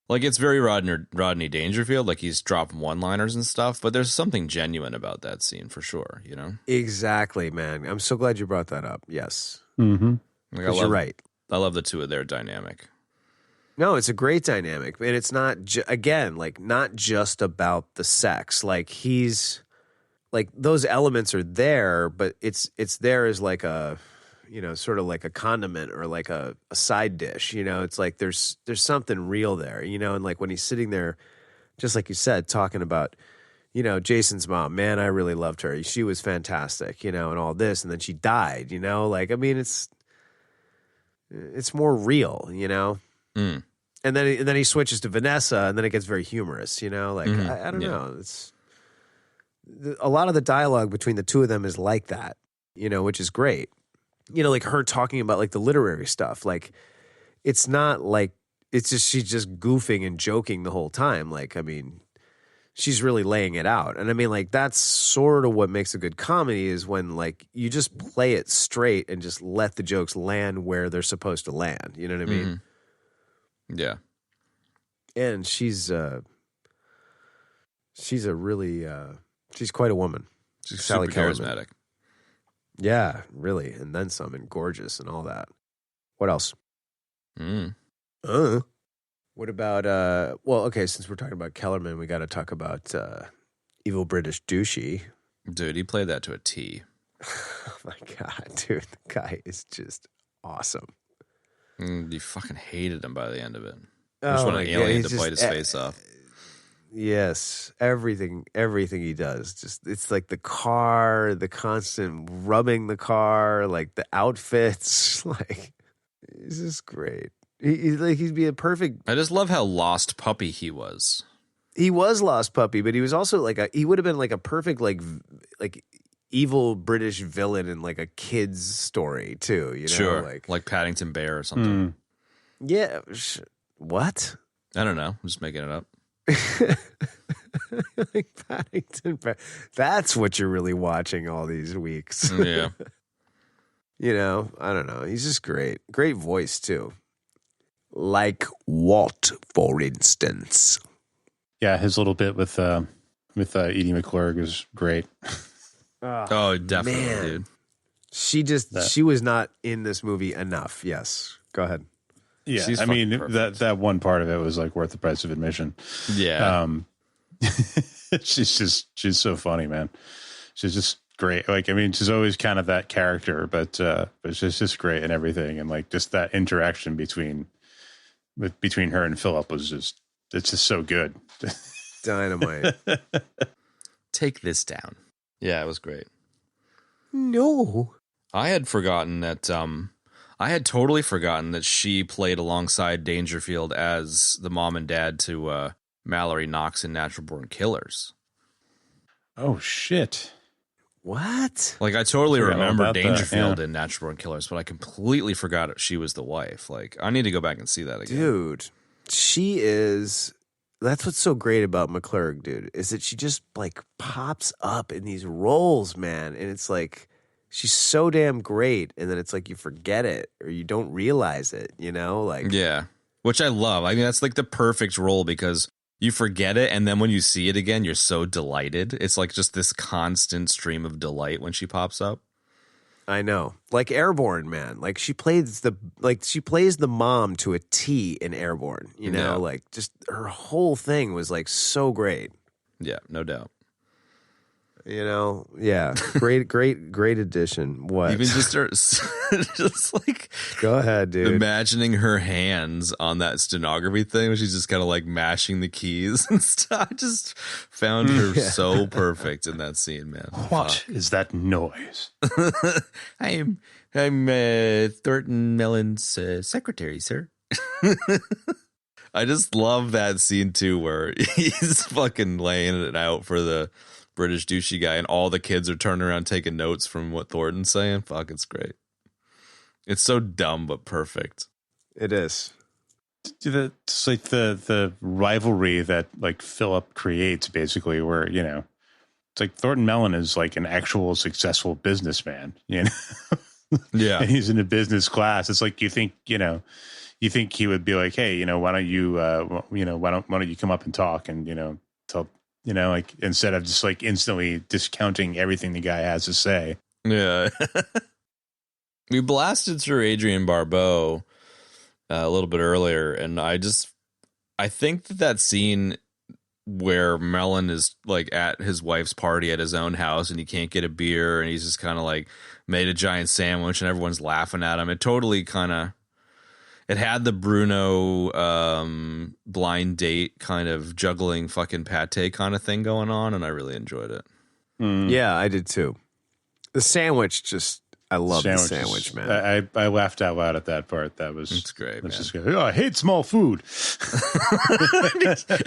Like, it's very Rodney Dangerfield. Like, he's dropping one-liners and stuff, but there's something genuine about that scene for sure, you know? Exactly, man. I'm so glad you brought that up. Yes. Mm-hmm. Like, You're right. I love the two of their dynamic. No, it's a great dynamic. And it's not, again, like, not just about the sex. Like, he's, like, those elements are there, but it's there as like a, you know, sort of like a condiment or like a side dish, you know? It's like there's something real there, you know? And like when he's sitting there, just like you said, talking about, you know, Jason's mom, man, I really loved her. She was fantastic, you know, and all this. And then she died, you know? Like, I mean, it's more real, you know? Mm. And then he switches to Vanessa, and then it gets very humorous, you know? Like, I don't know. It's a lot of the dialogue between the two of them is like that, you know, which is great. You know, like her talking about like the literary stuff. Like, it's not like, it's just, she's just goofing and joking the whole time. Like, I mean, she's really laying it out. And I mean, like, that's sort of what makes a good comedy is when like you just play it straight and just let the jokes land where they're supposed to land. You know what I mean? Yeah. And she's quite a woman. She's Sally super Kellerman. charismatic. Yeah, really. And then some, and gorgeous and all that. What else? What about, well, okay, since we're talking about Kellerman, we got to talk about Evil British Douchey. Dude, he played that to a T. Oh my God, dude. The guy is just awesome. You fucking hated him by the end of it. Oh, I just want my an God, alien he's to bite just, his face off. Yes, everything he does. Just, it's like the car, the constant rubbing the car, like the outfits, like, it's just great. He'd be a perfect. I just love how lost puppy he was. He was Lost Puppy, but he was also like he would have been like a perfect like evil British villain in like a kid's story too. You know, Sure, like Paddington Bear or something. Yeah. What? I don't know. I'm just making it up. Like Paddington Bear. That's what you're really watching all these weeks. Yeah. You know, I don't know. He's just great. Great voice too. Like what, for instance? Yeah, his little bit with Edie McClurg is great. Oh, definitely, man. dude. She was not in this movie enough. Yes. Go ahead. Yeah, She's I mean perfect. that one part of it was like worth the price of admission. Yeah. She's so funny, man. She's just great. Like, I mean, she's always kind of that character, but she's just great and everything. And like just that interaction between her and Philip was it's just so good. Dynamite. Take this down. Yeah, it was great. No. I had forgotten that I had totally forgotten that she played alongside Dangerfield as the mom and dad to Mallory Knox in Natural Born Killers. Oh shit. What? Like, I totally Forgot all remember about that, Dangerfield yeah. in Natural Born Killers, but I completely forgot she was the wife. Like, I need to go back and see that again. Dude, she is. That's what's so great about McClurg, dude, is that she just like pops up in these roles, man. And it's like, she's so damn great. And then it's like you forget it or you don't realize it, you know? Like, Yeah, which I love. I mean, that's like the perfect role because you forget it, and then when you see it again, you're so delighted. It's like just this constant stream of delight when she pops up. I know. Like Airborne, man. Like she plays the mom to a T in Airborne, you know? Yeah. Like just her whole thing was like so great. Yeah, no doubt. You know? Yeah. Great addition. What? Even just her, just like Go ahead, dude. imagining her hands on that stenography thing, where she's just kind of like mashing the keys and stuff. I just found her so perfect in that scene, man. What is that noise? I'm Thornton Mellon's secretary, sir. I just love that scene too, where he's fucking laying it out for the British douchey guy, and all the kids are turning around taking notes from what Thornton's saying. Fuck, it's great. It's so dumb but perfect. It is. It's like the rivalry that like Philip creates, basically, where, you know, it's like Thornton Mellon is like an actual successful businessman, you know? Yeah. And he's in a business class. It's like you think, you know, you think he would be like, hey, why don't you, why don't you come up and talk and, tell, like instead of just like instantly discounting everything the guy has to say. Yeah. We blasted through Adrienne Barbeau a little bit earlier, and I think that scene where Mellon is like at his wife's party at his own house and he can't get a beer and he's just kind of like made a giant sandwich and everyone's laughing at him. It totally it had the Bruno blind date kind of juggling fucking pate kind of thing going on, and I really enjoyed it. Yeah, I did too. The sandwich I love the sandwich, man. I laughed out loud at that part. It's great, man. Just good. Oh, I hate small food.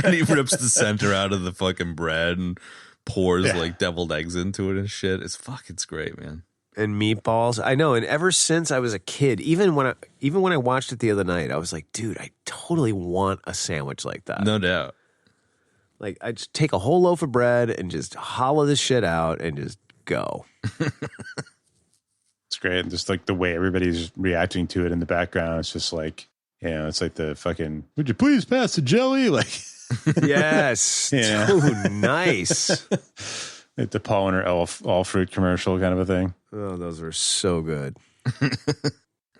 And he rips the center out of the fucking bread and pours like deviled eggs into it and shit. It's great, man. And meatballs. I know. And ever since I was a kid, even when I watched it the other night, I was like, dude, I totally want a sandwich like that. No doubt. Like, I just take a whole loaf of bread and just hollow this shit out and just go. It's great. And just like the way everybody's reacting to it in the background. It's just like, it's like the fucking, would you please pass the jelly? Like, yes. Oh, nice. Like the Paul and her all fruit commercial kind of a thing. Oh, those are so good.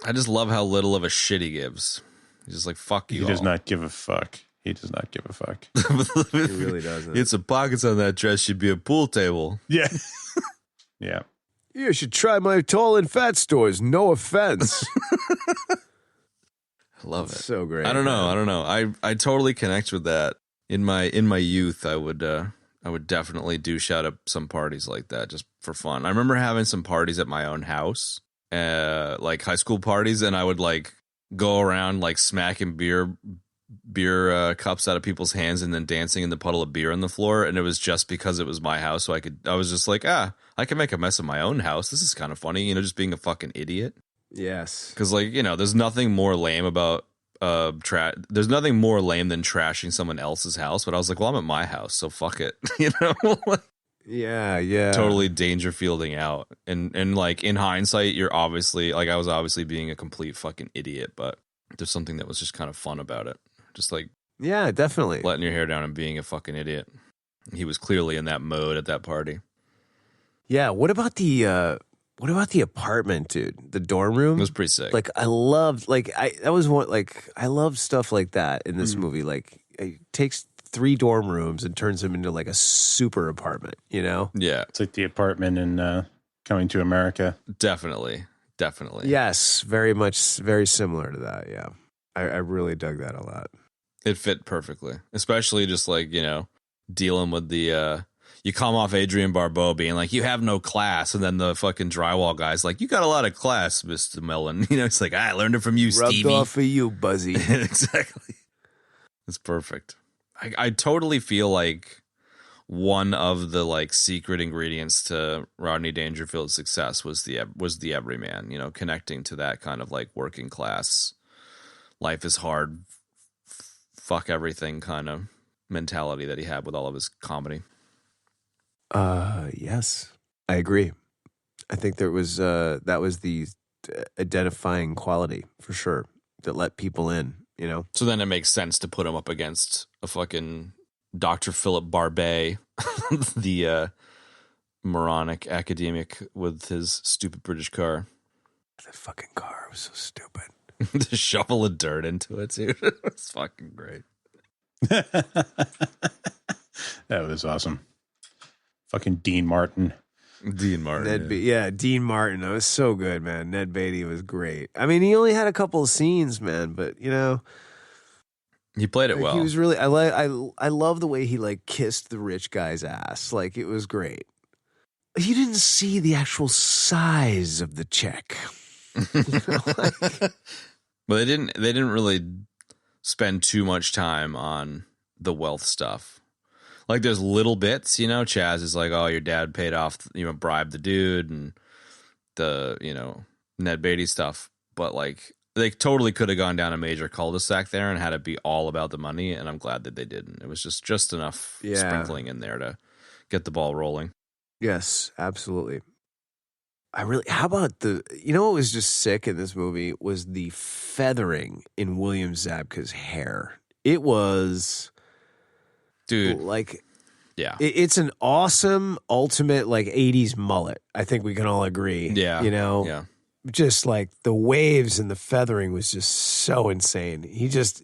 I just love how little of a shit he gives. He's just like, fuck you. He does not give a fuck. He does not give a fuck. He really doesn't. It's some pockets on that dress should be a pool table. Yeah. Yeah. You should try my tall and fat stores. No offense. I love it. So great. I don't know. I totally connect with that. In my youth, I would definitely douche out at some parties like that just for fun. I remember having some parties at my own house, like high school parties, and I would like go around like smacking beer cups out of people's hands and then dancing in the puddle of beer on the floor. And it was just because it was my house. So I was just like, I can make a mess of my own house. This is kind of funny, just being a fucking idiot. Yes. Cause like, there's nothing more lame about, there's nothing more lame than trashing someone else's house. But I was like, well, I'm at my house, so fuck it. Yeah. Totally Dangerfielding out. And like in hindsight, you're obviously like, I was obviously being a complete fucking idiot, but there's something that was just kind of fun about it. Just like, yeah, definitely letting your hair down and being a fucking idiot. He was clearly in that mode at that party. Yeah. What about the apartment, dude? The dorm room? It was pretty sick. Like, I loved, I love stuff like that in this movie. Like, it takes 3 dorm rooms and turns them into like a super apartment, Yeah. It's like the apartment in Coming to America. Definitely. Yes. Very much, very similar to that. Yeah. I really dug that a lot. It fit perfectly. Especially just like, dealing with the, you come off Adrienne Barbeau being like, you have no class. And then the fucking drywall guy's like, you got a lot of class, Mr. Mellon. It's like, I learned it from you, Stevie. Rubbed off of you, Buzzy. Exactly. It's perfect. I totally feel like one of the like secret ingredients to Rodney Dangerfield's success was the everyman, connecting to that kind of like working class, life is hard, fuck everything kind of mentality that he had with all of his comedy. Yes, I agree. I think that was the identifying quality for sure that let people in, So then it makes sense to put him up against a fucking Dr. Philip Barbet, the moronic academic with his stupid British car. That fucking car was so stupid. To shovel of dirt into it, dude. It's fucking great. That was awesome. Fucking Dean Martin. Dean Martin. Dean Martin. That was so good, man. Ned Beatty was great. I mean, he only had a couple of scenes, man, but he played it well. He was really. I love the way he like kissed the rich guy's ass. Like, it was great. You didn't see the actual size of the check. But they didn't really spend too much time on the wealth stuff. Like, there's little bits, Chaz is like, oh, your dad paid off, bribed the dude, and the, Ned Beatty stuff. But like, they totally could have gone down a major cul-de-sac there and had it be all about the money. And I'm glad that they didn't. It was just enough sprinkling in there to get the ball rolling. Yes, absolutely. how about what was just sick in this movie was the feathering in William Zabka's hair. It was, dude, like, yeah, it's an awesome ultimate like 80s mullet. I think we can all agree. Yeah. Yeah. Just like the waves and the feathering was just so insane. He just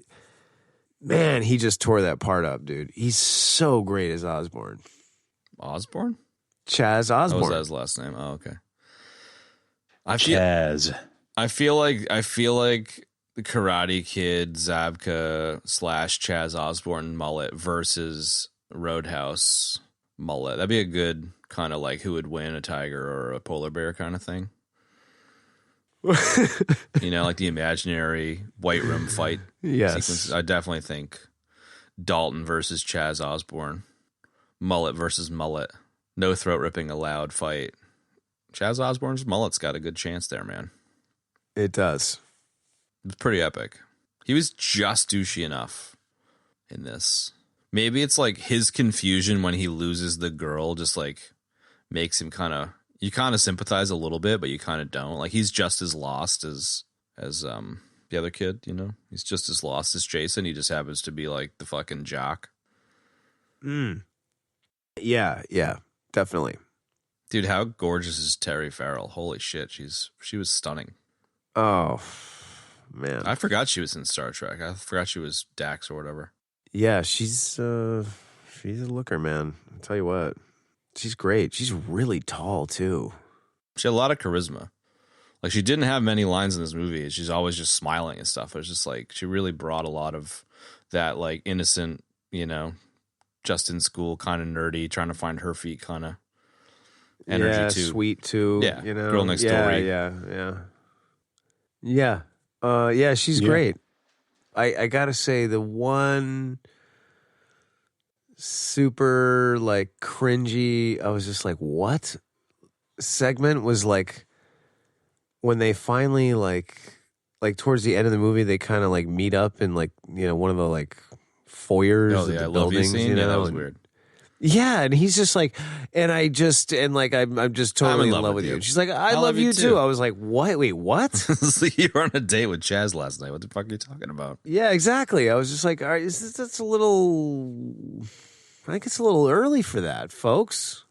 tore that part up, dude. He's so great as Osborne. Osborne? Chaz Osborne. Oh, was that his last name? Oh, okay. Chaz. I feel like the Karate Kid, Zabka / Chaz Osborne mullet versus Roadhouse mullet. That'd be a good kind of like who would win, a tiger or a polar bear kind of thing. Like the imaginary White Room fight. Yes. Sequence. I definitely think Dalton versus Chaz Osborne. Mullet versus mullet. No throat ripping allowed fight. Chaz Osborne's mullet's got a good chance there, man. It does. It's pretty epic. He was just douchey enough in this. Maybe it's like his confusion when he loses the girl just like makes him you kind of sympathize a little bit, but you kind of don't. Like he's just as lost as the other kid, He's just as lost as Jason. He just happens to be like the fucking jock. Yeah, definitely. Dude, how gorgeous is Terry Farrell? Holy shit, she was stunning. Oh, man. I forgot she was in Star Trek. I forgot she was Dax or whatever. Yeah, she's a looker, man. I'll tell you what. She's great. She's really tall, too. She had a lot of charisma. Like, she didn't have many lines in this movie. She's always just smiling and stuff. It was just like, she really brought a lot of that, like, innocent, just in school, kind of nerdy, trying to find her feet kind of energy, too. Sweet, too. Yeah, girl next door. Yeah, she's great. I gotta say, the one super like cringy, I was just like, what segment was like when they finally like towards the end of the movie, they kind of like meet up in like one of the like foyers of the buildings. Yeah, that was weird. Yeah, and he's just like, I'm just totally in love with you. And she's like, I love you too. I was like, what? Wait, what? You were on a date with Chaz last night. What the fuck are you talking about? Yeah, exactly. I was just like, all right, that's a little. I think it's a little early for that, folks.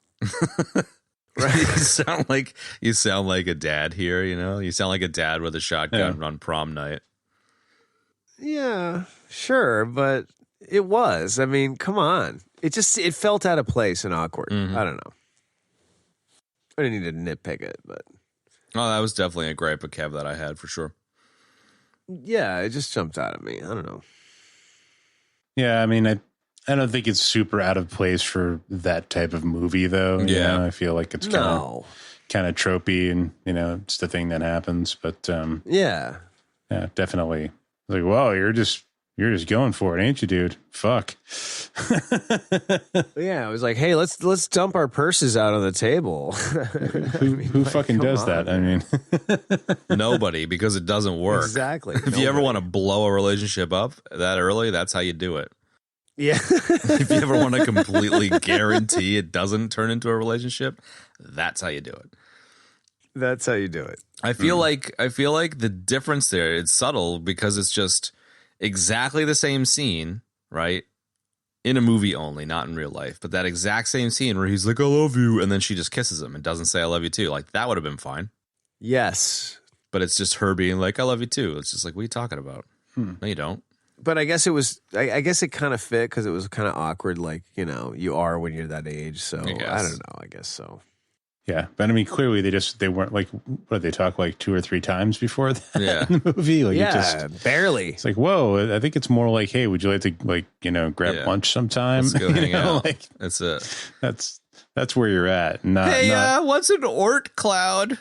Right? You sound like a dad here. You sound like a dad with a shotgun on prom night. Yeah, sure, but it was. I mean, come on. It felt out of place and awkward. Mm-hmm. I don't know. I didn't need to nitpick it, but. Oh, that was definitely a gripe of Kev that I had for sure. Yeah, it just jumped out at me. I don't know. Yeah, I mean, I don't think it's super out of place for that type of movie, though. Yeah. I feel like it's kind of tropey, and it's the thing that happens. But yeah, definitely. Like, whoa, you're just going for it, ain't you, dude? Fuck. Yeah, I was like, hey, let's dump our purses out on the table. Who fucking does that? I mean, nobody, because it doesn't work. Exactly. If you ever want to blow a relationship up that early, that's how you do it. Yeah. If you ever want to completely guarantee it doesn't turn into a relationship, that's how you do it. That's how you do it. I feel like the difference there, it's subtle because it's just exactly the same scene, right? In a movie only, not in real life. But that exact same scene where he's like, I love you, and then she just kisses him and doesn't say I love you too. Like, that would have been fine. Yes. But it's just her being like, I love you too. It's just like, what are you talking about? No, you don't. But I guess it was. I guess it kind of fit because it was kind of awkward, like you are when you're that age. So I don't know. I guess so. Yeah, but I mean, clearly they weren't like. What did they talk like 2 or 3 times before that in the movie? Like, barely. It's like, whoa. I think it's more like, hey, would you like to grab lunch sometime? Let's go hang out. Like, that's it. That's where you're at. What's an Oort cloud?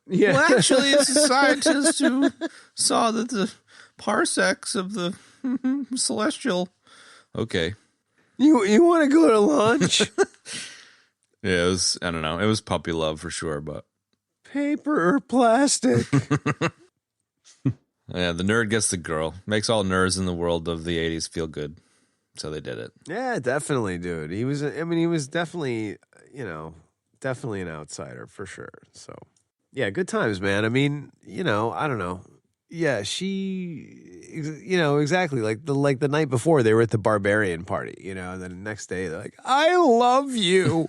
Yeah. Well, actually, it's a scientist who saw that the parsecs of the celestial. Okay. You want to go to lunch? Yeah, it was, I don't know. It was puppy love for sure, but. Paper or plastic? Yeah, the nerd gets the girl. Makes all nerds in the world of the 80s feel good. So they did it. Yeah, definitely, dude. He was definitely, definitely an outsider for sure. So, yeah, good times, man. I mean, I don't know. Yeah, exactly. Like the night before, they were at the barbarian party, and then the next day they're like, "I love you."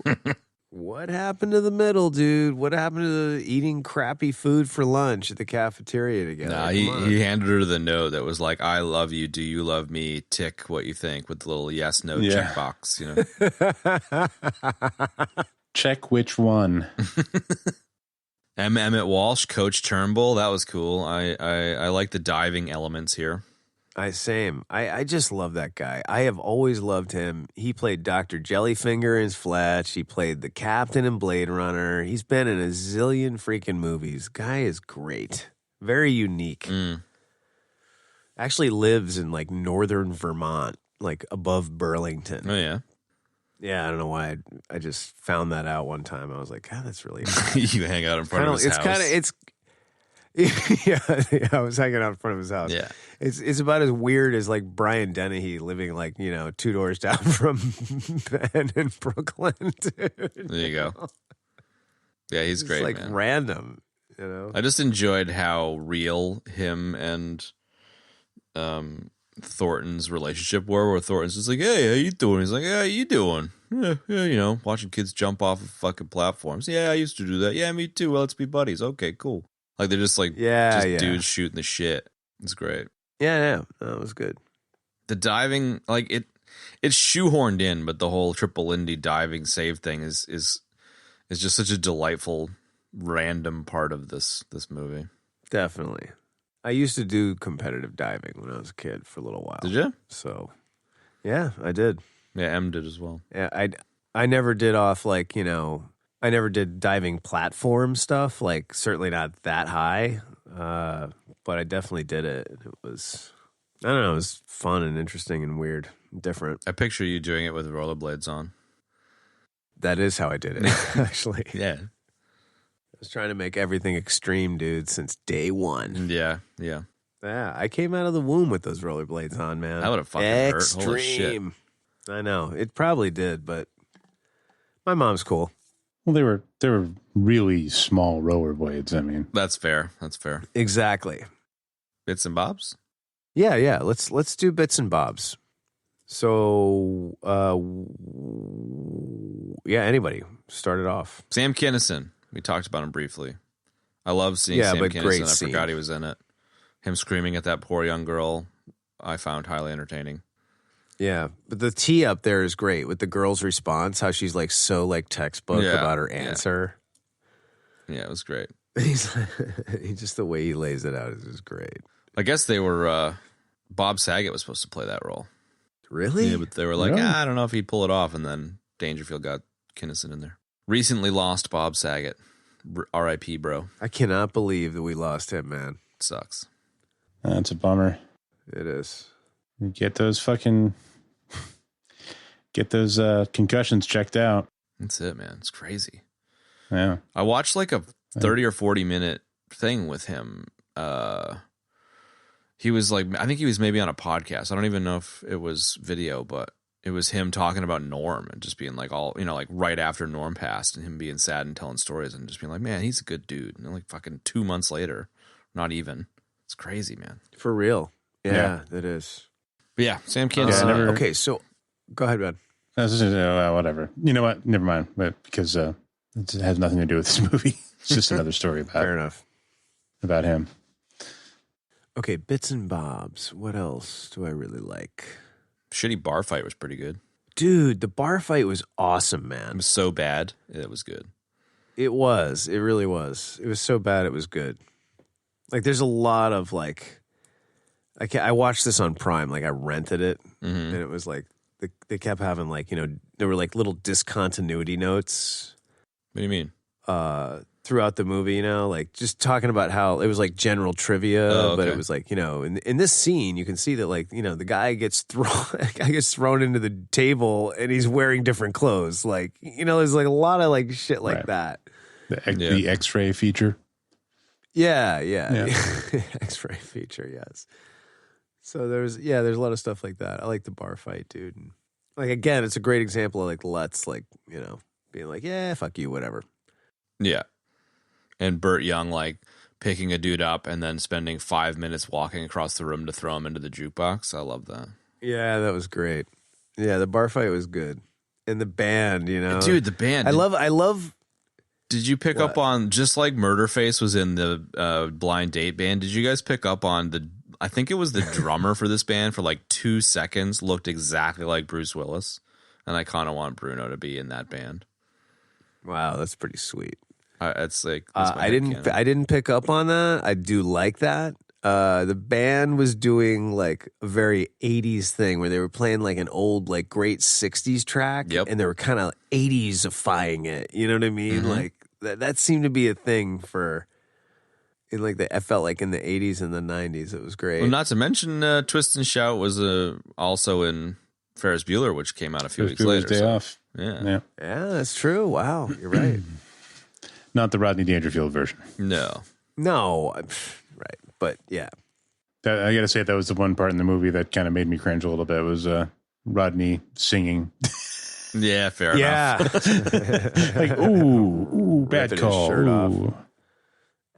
What happened to the middle, dude? What happened to eating crappy food for lunch at the cafeteria together? Nah, he handed her the note that was like, "I love you. Do you love me? Tick what you think," with the little yes no checkbox. Check which one. Emmett Walsh, Coach Turnbull. That was cool. I like the diving elements here. Same. I just love that guy. I have always loved him. He played Dr. Jellyfinger in Fletch. He played the captain in Blade Runner. He's been in a zillion freaking movies. Guy is great. Very unique. Actually lives in like northern Vermont, like above Burlington. Oh, yeah. Yeah, I don't know why. I just found that out one time. I was like, God, that's really You hang out in front of his house. Yeah, I was hanging out in front of his house. Yeah. It's about as weird as like Brian Dennhey living like, 2 doors down from Ben in Brooklyn, dude. There you go. Yeah, he's great, like man. Random, I just enjoyed how real him and Thornton's relationship were, where Thornton's just like, "Hey, how you doing?" He's like, "Yeah, how you doing?" Yeah, watching kids jump off of fucking platforms. "Yeah, I used to do that." "Yeah, me too. Well, let's be buddies." "Okay, cool." Like they're just like, dudes shooting the shit. It's great. Yeah, that was good. The diving, like it's shoehorned in, but the whole Triple Indy diving save thing is just such a delightful, random part of this movie. Definitely. I used to do competitive diving when I was a kid for a little while. Did you? So, yeah, I did. Yeah, M did as well. Yeah, I never did off like, I never did diving platform stuff, like certainly not that high, but I definitely did it. It was, I don't know, it was fun and interesting and weird, and different. I picture you doing it with rollerblades on. That is how I did it, actually. Yeah. I was trying to make everything extreme, dude, since day one. Yeah. Yeah, I came out of the womb with those rollerblades on, man. That would have fucking hurt. Extreme. Holy shit. I know. It probably did, but my mom's cool. Well, they were really small rollerblades. I mean, That's fair. Exactly. Bits and bobs? Yeah. Let's do bits and bobs. So, anybody start it off. Sam Kinison. We talked about him briefly. I love seeing Sam but Kinison. great I scene. forgot he was in it. Him screaming at that poor young girl, I found highly entertaining. Yeah, but the tee up there is great with the girl's response, how she's like so like textbook about her answer. Yeah, it was great. He's just the way he lays it out is great. I guess they were Bob Saget was supposed to play that role. Really? Yeah, but they were like, I don't know if he'd pull it off, and then Dangerfield got Kinison in there. Recently lost Bob Saget. R.I.P., bro. I cannot believe that we lost him, man. It sucks. that's a bummer. It is. Get those concussions checked out. That's it, man. It's crazy. Yeah. I watched like a 30 or 40 minute thing with him. He was like, I think he was maybe on a podcast. I don't even know if it was video, but it was him talking about Norm and just being like all, like right after Norm passed and him being sad and telling stories and just being like, man, he's a good dude. And like fucking 2 months later, not even. It's crazy, man. For real. Yeah. It is. But yeah, Sam Kinison. Okay, so go ahead, man. Whatever. You know what? Never mind. But because it has nothing to do with this movie. It's just another story Fair enough. About him. Okay, bits and bobs. What else do I really like? Shitty bar fight was pretty good. Dude, the bar fight was awesome, man. It was so bad. It was good. It was. It really was. It was so bad it was good. Like, there's a lot of, like... I watched this on Prime. Like, I rented it. And it was, like... They kept having, like, there were, like, little discontinuity notes. What do you mean? Throughout the movie, like just talking about how it was like general trivia, but it was like, in this scene, you can see that like, the guy gets thrown into the table and he's wearing different clothes. Like, there's like a lot of like shit like that. The X-ray feature. Yeah. X-ray feature. Yes. So there's a lot of stuff like that. I like the bar fight, dude. And, like, again, it's a great example of like, let's like, being like, yeah, fuck you, whatever. Yeah. And Burt Young, like, picking a dude up and then spending 5 minutes walking across the room to throw him into the jukebox. I love that. Yeah, that was great. Yeah, the bar fight was good. And the band, you know. Dude, the band. I love. Did you pick up on, just like Murderface was in the Blind Date band, did you guys pick up on I think it was the drummer for this band for like 2 seconds looked exactly like Bruce Willis. And I kind of want Bruno to be in that band. Wow, that's pretty sweet. It's like, I didn't pick up on that. I do like that. The band was doing like a very 80s thing where they were playing like an old, like great 60s track. Yep. And they were kind of 80s-ifying it. You know what I mean? Mm-hmm. Like that seemed to be a thing I felt like in the 80s and the 90s. It was great. Well, not to mention Twist and Shout was also in Ferris Bueller, which came out a few weeks later. Day off. Yeah. Yeah, that's true. Wow, you're right. Not the Rodney Dangerfield version. No. Right. But yeah. I got to say, that was the one part in the movie that kind of made me cringe a little bit, was Rodney singing. Yeah, fair enough. Like, ooh, bad Ripping his call. shirt off. Ooh.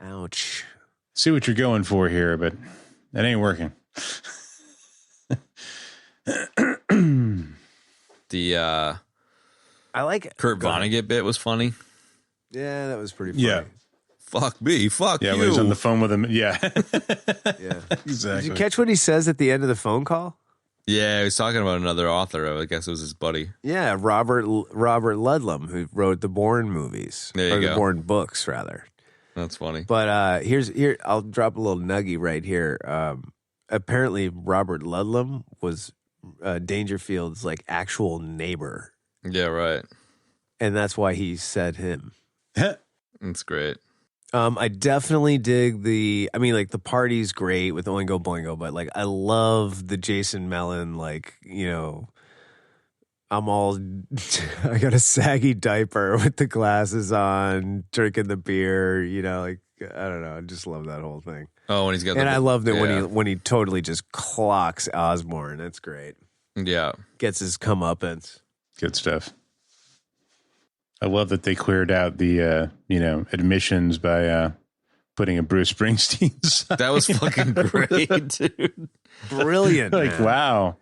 Ouch. See what you're going for here, but it ain't working. The I like it. Kurt Vonnegut bit was funny. Yeah, that was pretty funny. Yeah. Fuck me, fuck Yeah, you. when he's on the phone with him. Yeah. Yeah. Exactly. Did you catch what he says at the end of the phone call? Yeah, he was talking about another author. I guess it was his buddy. Yeah, Robert Ludlum, who wrote the Bourne movies. There you or go. the Bourne books, rather. That's funny. But here, I'll drop a little nuggie right here. Apparently, Robert Ludlum was Dangerfield's like actual neighbor, Yeah, right. and that's why he said him. That's great. I definitely dig the party's great with Oingo Boingo, but like I love the Jason Mellon, like, you know, I got a saggy diaper with the glasses on, drinking the beer, you know, like, I don't know. I just love that whole thing. Oh, when he's got And I loved it when he totally just clocks Osborne. That's great. Yeah. Gets his comeuppance. Good stuff. I love that they cleared out the, admissions by putting a Bruce Springsteen sign. That was fucking great, dude. Brilliant. Like, man. wow.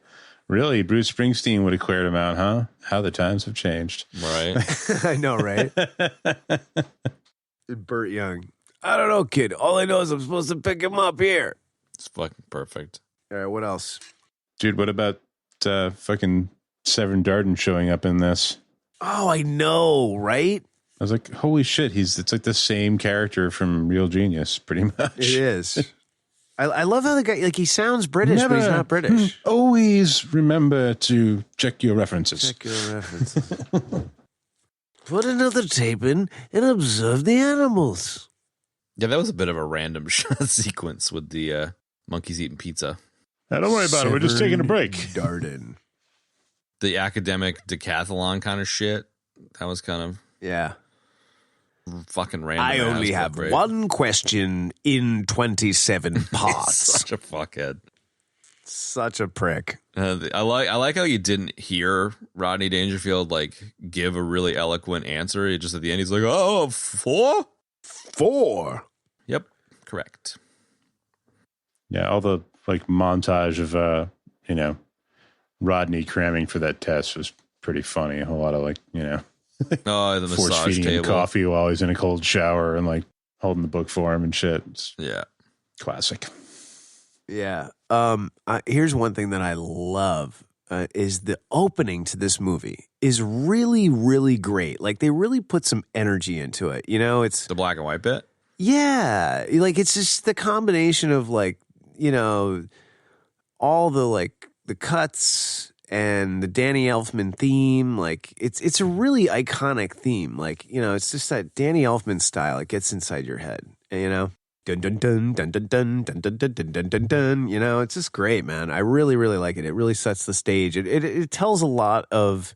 Really? Bruce Springsteen would have cleared him out, huh? How the times have changed. Right. I know, right? Burt Young. I don't know, kid. All I know is I'm supposed to pick him up here. It's fucking perfect. All right, what else? Dude, what about fucking Severn Darden showing up in this? Oh, I know, right? I was like, holy shit, it's like the same character from Real Genius, pretty much. It is. I love how the guy, like, he sounds British, but he's not British. Always remember to check your references. Check your references. Put another tape in and observe the animals. Yeah, that was a bit of a random shot sequence with the monkeys eating pizza. Now, don't worry about it. We're just taking a break. Darden. The academic decathlon kind of shit. That was kind of Yeah. fucking random. I only have great. one question in 27 parts. Such a fuckhead. Such a prick. I like how you didn't hear Rodney Dangerfield like give a really eloquent answer. He just at the end he's like, "Oh, 4? 4. Yep, correct." Yeah, all the like montage of Rodney cramming for that test was pretty funny. A whole lot of Oh, the force massage feeding him table. coffee while he's in a cold shower and like holding the book for him and shit. It's Yeah. classic. Yeah. Here's one thing that I love is the opening to this movie is really, really great. Like they really put some energy into it. You know, it's The black and white bit. yeah, like it's just the combination of like, you know, all the like the cuts and the Danny Elfman theme. Like it's a really iconic theme. Like, you know, it's just that Danny Elfman style. It gets inside your head, you know. Dun dun dun dun dun dun dun dun dun dun dun dun dun. You know, it's just great, man. I really, really like it. It really sets the stage. It tells a lot of,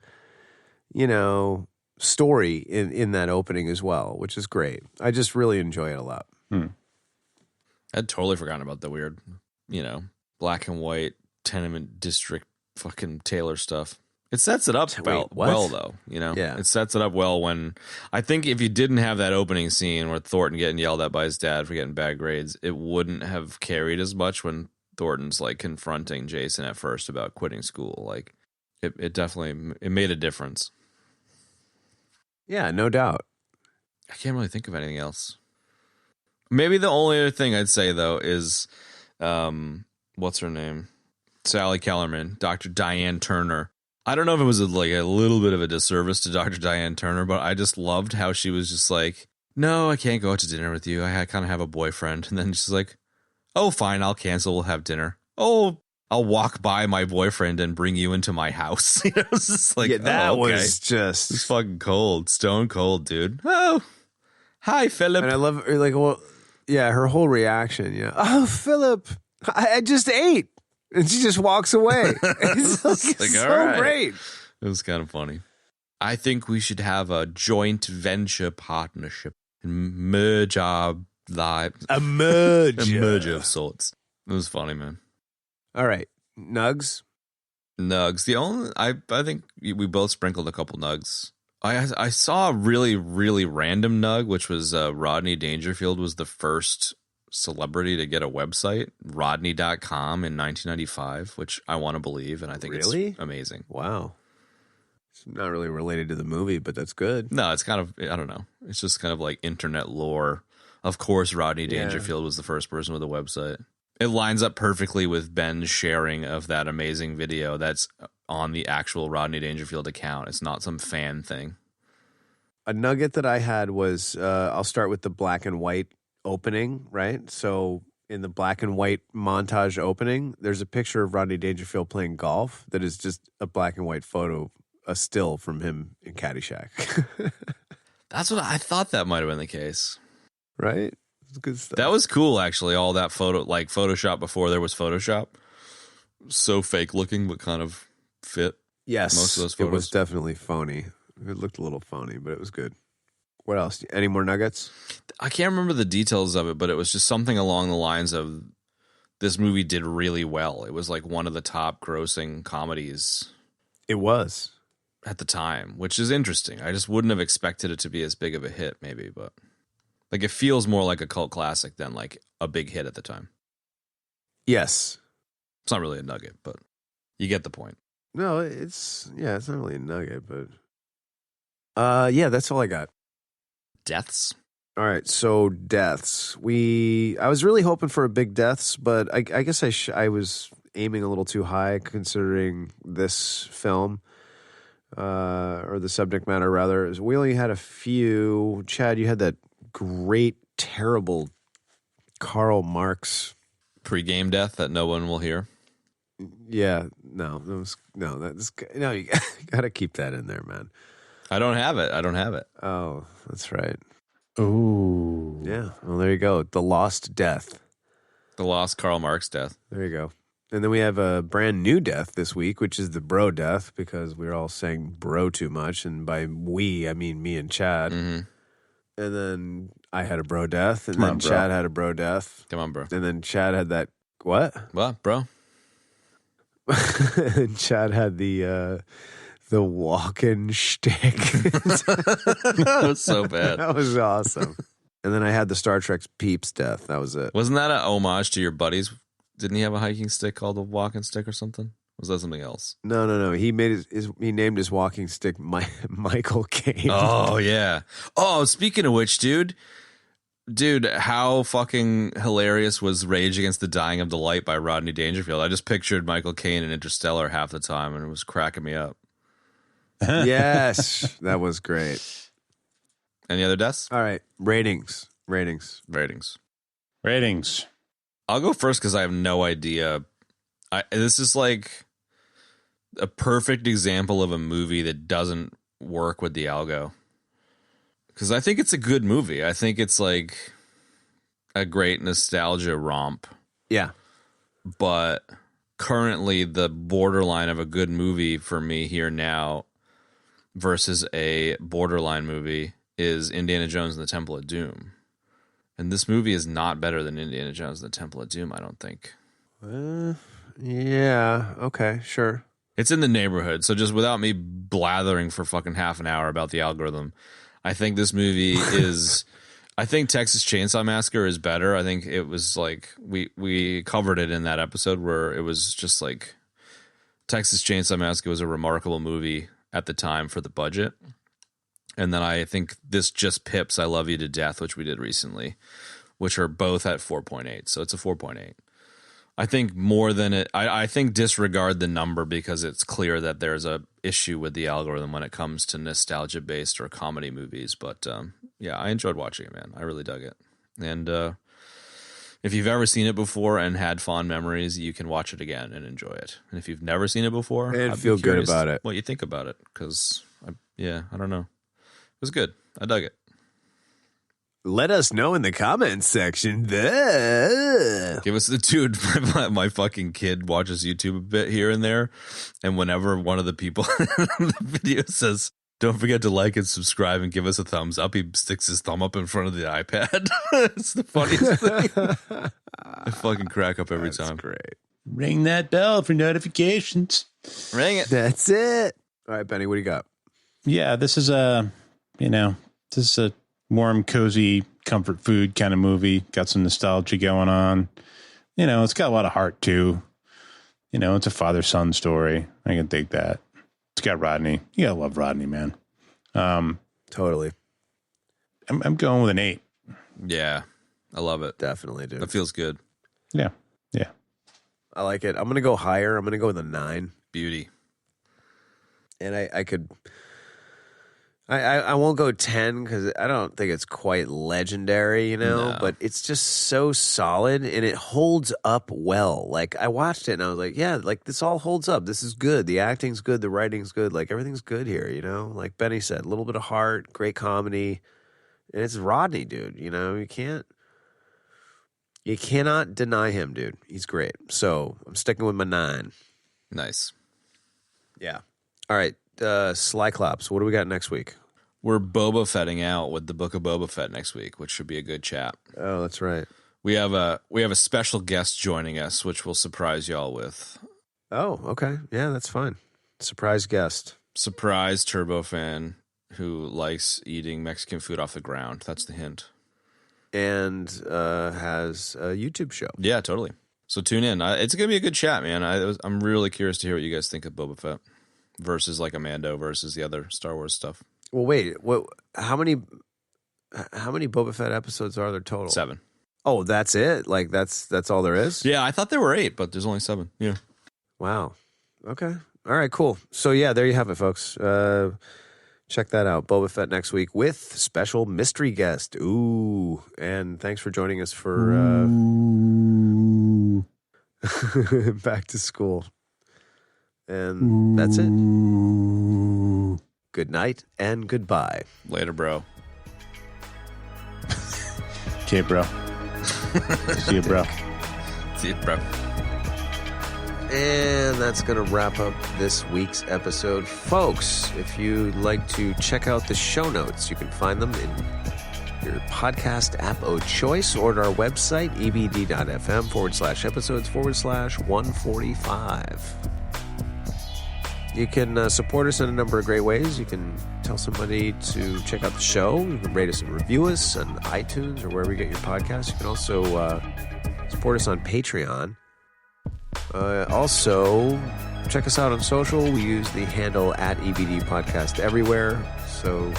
you know, story in that opening as well, which is great. I just really enjoy it a lot. I'd totally forgotten about the weird, black and white tenement district fucking Taylor stuff. It sets it up Wait, what? well, though. You know, Yeah. It sets it up well. When I think if you didn't have that opening scene where Thornton getting yelled at by his dad for getting bad grades, it wouldn't have carried as much when Thornton's like confronting Jason at first about quitting school. Like, it definitely made a difference. Yeah, no doubt. I can't really think of anything else. Maybe the only other thing I'd say, though, is what's her name? Sally Kellerman, Dr. Diane Turner. I don't know if it was like a little bit of a disservice to Dr. Diane Turner, but I just loved how she was just like, no, I can't go out to dinner with you. I kind of have a boyfriend. And then she's like, oh, fine, I'll cancel. We'll have dinner. Oh, I'll walk by my boyfriend and bring you into my house. You know, it's just like, Yeah, that okay. was just It's fucking cold. Stone cold, dude. Oh, hi, Philip. And I love like, well, yeah, her whole reaction. Yeah. Oh, Philip, I just ate, and she just walks away. It's like, Like, so all right. great. It was kind of funny. I think we should have a joint venture partnership and merge our lives. A merge. A merger of sorts. It was funny, man. All right, nugs. Nugs. The only I think we both sprinkled a couple nugs. I saw a really, really random nug, which was Rodney Dangerfield was the first celebrity to get a website, rodney.com, in 1995, which I want to believe, and I think Really? it's amazing. Wow. It's not really related to the movie, but that's good. No, it's kind of, I don't know. It's just kind of like internet lore. Of course, Rodney Dangerfield was the first person with a website. It lines up perfectly with Ben's sharing of that amazing video that's on the actual Rodney Dangerfield account. It's not some fan thing. A nugget that I had was I'll start with the black and white opening, right? So in the black and white montage opening, there's a picture of Rodney Dangerfield playing golf that is just a black and white photo, a still from him in Caddyshack. That's what I thought that might have been the case. Right? It's good stuff. That was cool, actually. All that photo, like Photoshop before there was Photoshop. So fake looking, but kind of fit. Yes, most of those it was photos. definitely phony. It looked a little phony, but it was good. What else? Any more nuggets? I can't remember the details of it, but it was just something along the lines of this movie did really well. It was like one of the top grossing comedies It was. at the time, which is interesting. I just wouldn't have expected it to be as big of a hit, maybe, but like it feels more like a cult classic than like a big hit at the time. Yes. It's not really a nugget, but you get the point. No, it's not really a nugget, but yeah, that's all I got. Deaths? All right, so deaths. I was really hoping for a big deaths, but I guess I was aiming a little too high considering this film, or the subject matter rather. We only had a few. Chad, you had that great, terrible Karl Marx Pre-game death that no one will hear. Yeah, no, you got to keep that in there, man. I don't have it. Oh, that's right. Ooh. Yeah, well, there you go. The Lost Death. The lost Karl Marx death. There you go. And then we have a brand new death this week, which is the bro death, because we're all saying bro too much. And by we, I mean me and Chad. Mm-hmm. And then I had a bro death. And Come then on, bro. Chad had a bro death. Come on, bro. And then Chad had that, what? What, bro? And Chad had the Walken shtick. That was so bad. That was awesome. And then I had the Star Trek's Peeps death. That was it. Wasn't that an homage to your buddies? Didn't he have a hiking stick called the walking stick or something? Was that something else? No. He made he named his walking stick Michael Caine. Oh, yeah. Oh, speaking of which, dude, how fucking hilarious was Rage Against the Dying of the Light by Rodney Dangerfield? I just pictured Michael Caine in Interstellar half the time, and it was cracking me up. Yes, that was great. Any other deaths? All right, ratings. Ratings. Ratings. I'll go first because I have no idea. This is like a perfect example of a movie that doesn't work with the algo. Because I think it's a good movie. I think it's like a great nostalgia romp. Yeah. But currently the borderline of a good movie for me here now versus a borderline movie is Indiana Jones and the Temple of Doom. And this movie is not better than Indiana Jones and the Temple of Doom, I don't think. Yeah. Okay. Sure. It's in the neighborhood. So just without me blathering for fucking half an hour about the algorithm, I think this movie is. I think Texas Chainsaw Massacre is better. I think it was like we covered it in that episode where it was just like Texas Chainsaw Massacre was a remarkable movie at the time for the budget. And then I think this just pips I Love You to Death, which we did recently, which are both at 4.8. So it's a 4.8. I think more than it, I think disregard the number because it's clear that there's a issue with the algorithm when it comes to nostalgia based or comedy movies. But yeah, I enjoyed watching it, man. I really dug it. And if you've ever seen it before and had fond memories, you can watch it again and enjoy it. And if you've never seen it before, and I'd feel be good curious about it, what you think about it, because I don't know, it was good. I dug it. Let us know in the comments section. Give us the dude. My fucking kid watches YouTube a bit here and there, and whenever one of the people in the video says, "Don't forget to like and subscribe and give us a thumbs up," he sticks his thumb up in front of the iPad. It's the funniest thing. I fucking crack up every time. Great. Ring that bell for notifications. Ring it. That's it. All right, Benny, what do you got? Yeah, this is a warm, cozy, comfort food kind of movie. Got some nostalgia going on. It's got a lot of heart too. It's a father-son story. I can dig that. It's got Rodney. You gotta love Rodney, man. Totally. I'm going with an 8. Yeah, I love it. Definitely, dude. That feels good. Yeah. I like it. I'm going to go higher. I'm going to go with a 9. Beauty. And I won't go 10 because I don't think it's quite legendary, No. but it's just so solid and it holds up well. Like, I watched it and I was like, yeah, like this all holds up. This is good. The acting's good. The writing's good. Like, everything's good here, Like Benny said, a little bit of heart, great comedy. And it's Rodney, dude. You cannot deny him, dude. He's great. So I'm sticking with my 9. Nice. Yeah. All right. Slyclops, what do we got next week? We're Boba Fetting out with the Book of Boba Fett next week, which should be a good chat. Oh, that's right. We have a special guest joining us, which we'll surprise y'all with. Oh, okay. Yeah, that's fine. Surprise guest. Surprise turbo fan who likes eating Mexican food off the ground. That's the hint. And has a YouTube show. Yeah, totally. So tune in. It's going to be a good chat, man. I'm really curious to hear what you guys think of Boba Fett versus like Mando versus the other Star Wars stuff. Well, wait. How many Boba Fett episodes are there total? 7. Oh, that's it? Like that's all there is? Yeah, I thought there were 8, but there's only 7. Yeah. Wow. Okay. All right, cool. So yeah, there you have it, folks. Check that out. Boba Fett next week with special mystery guest. Ooh. And thanks for joining us for back to school. And that's it. Good night and goodbye. Later, bro. Okay, bro. See you, bro. See you, bro. And that's going to wrap up this week's episode. Folks, if you'd like to check out the show notes, you can find them in your podcast app of choice or at our website, ebd.fm/episodes/145. You can support us in a number of great ways. You can tell somebody to check out the show. You can rate us and review us on iTunes or wherever you get your podcasts. You can also support us on Patreon. Also, check us out on social. We use the handle @EBD Podcast everywhere. So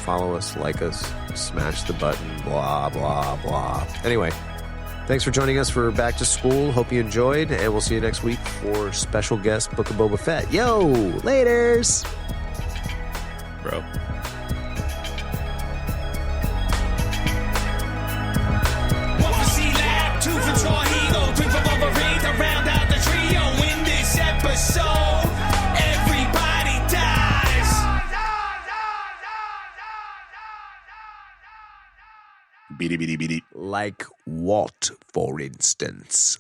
follow us, like us, smash the button, blah, blah, blah. Anyway, thanks for joining us for Back to School. Hope you enjoyed, and we'll see you next week for special guest Book of Boba Fett. Yo, laters! Bro. Beady, beady, beady. Like what, for instance?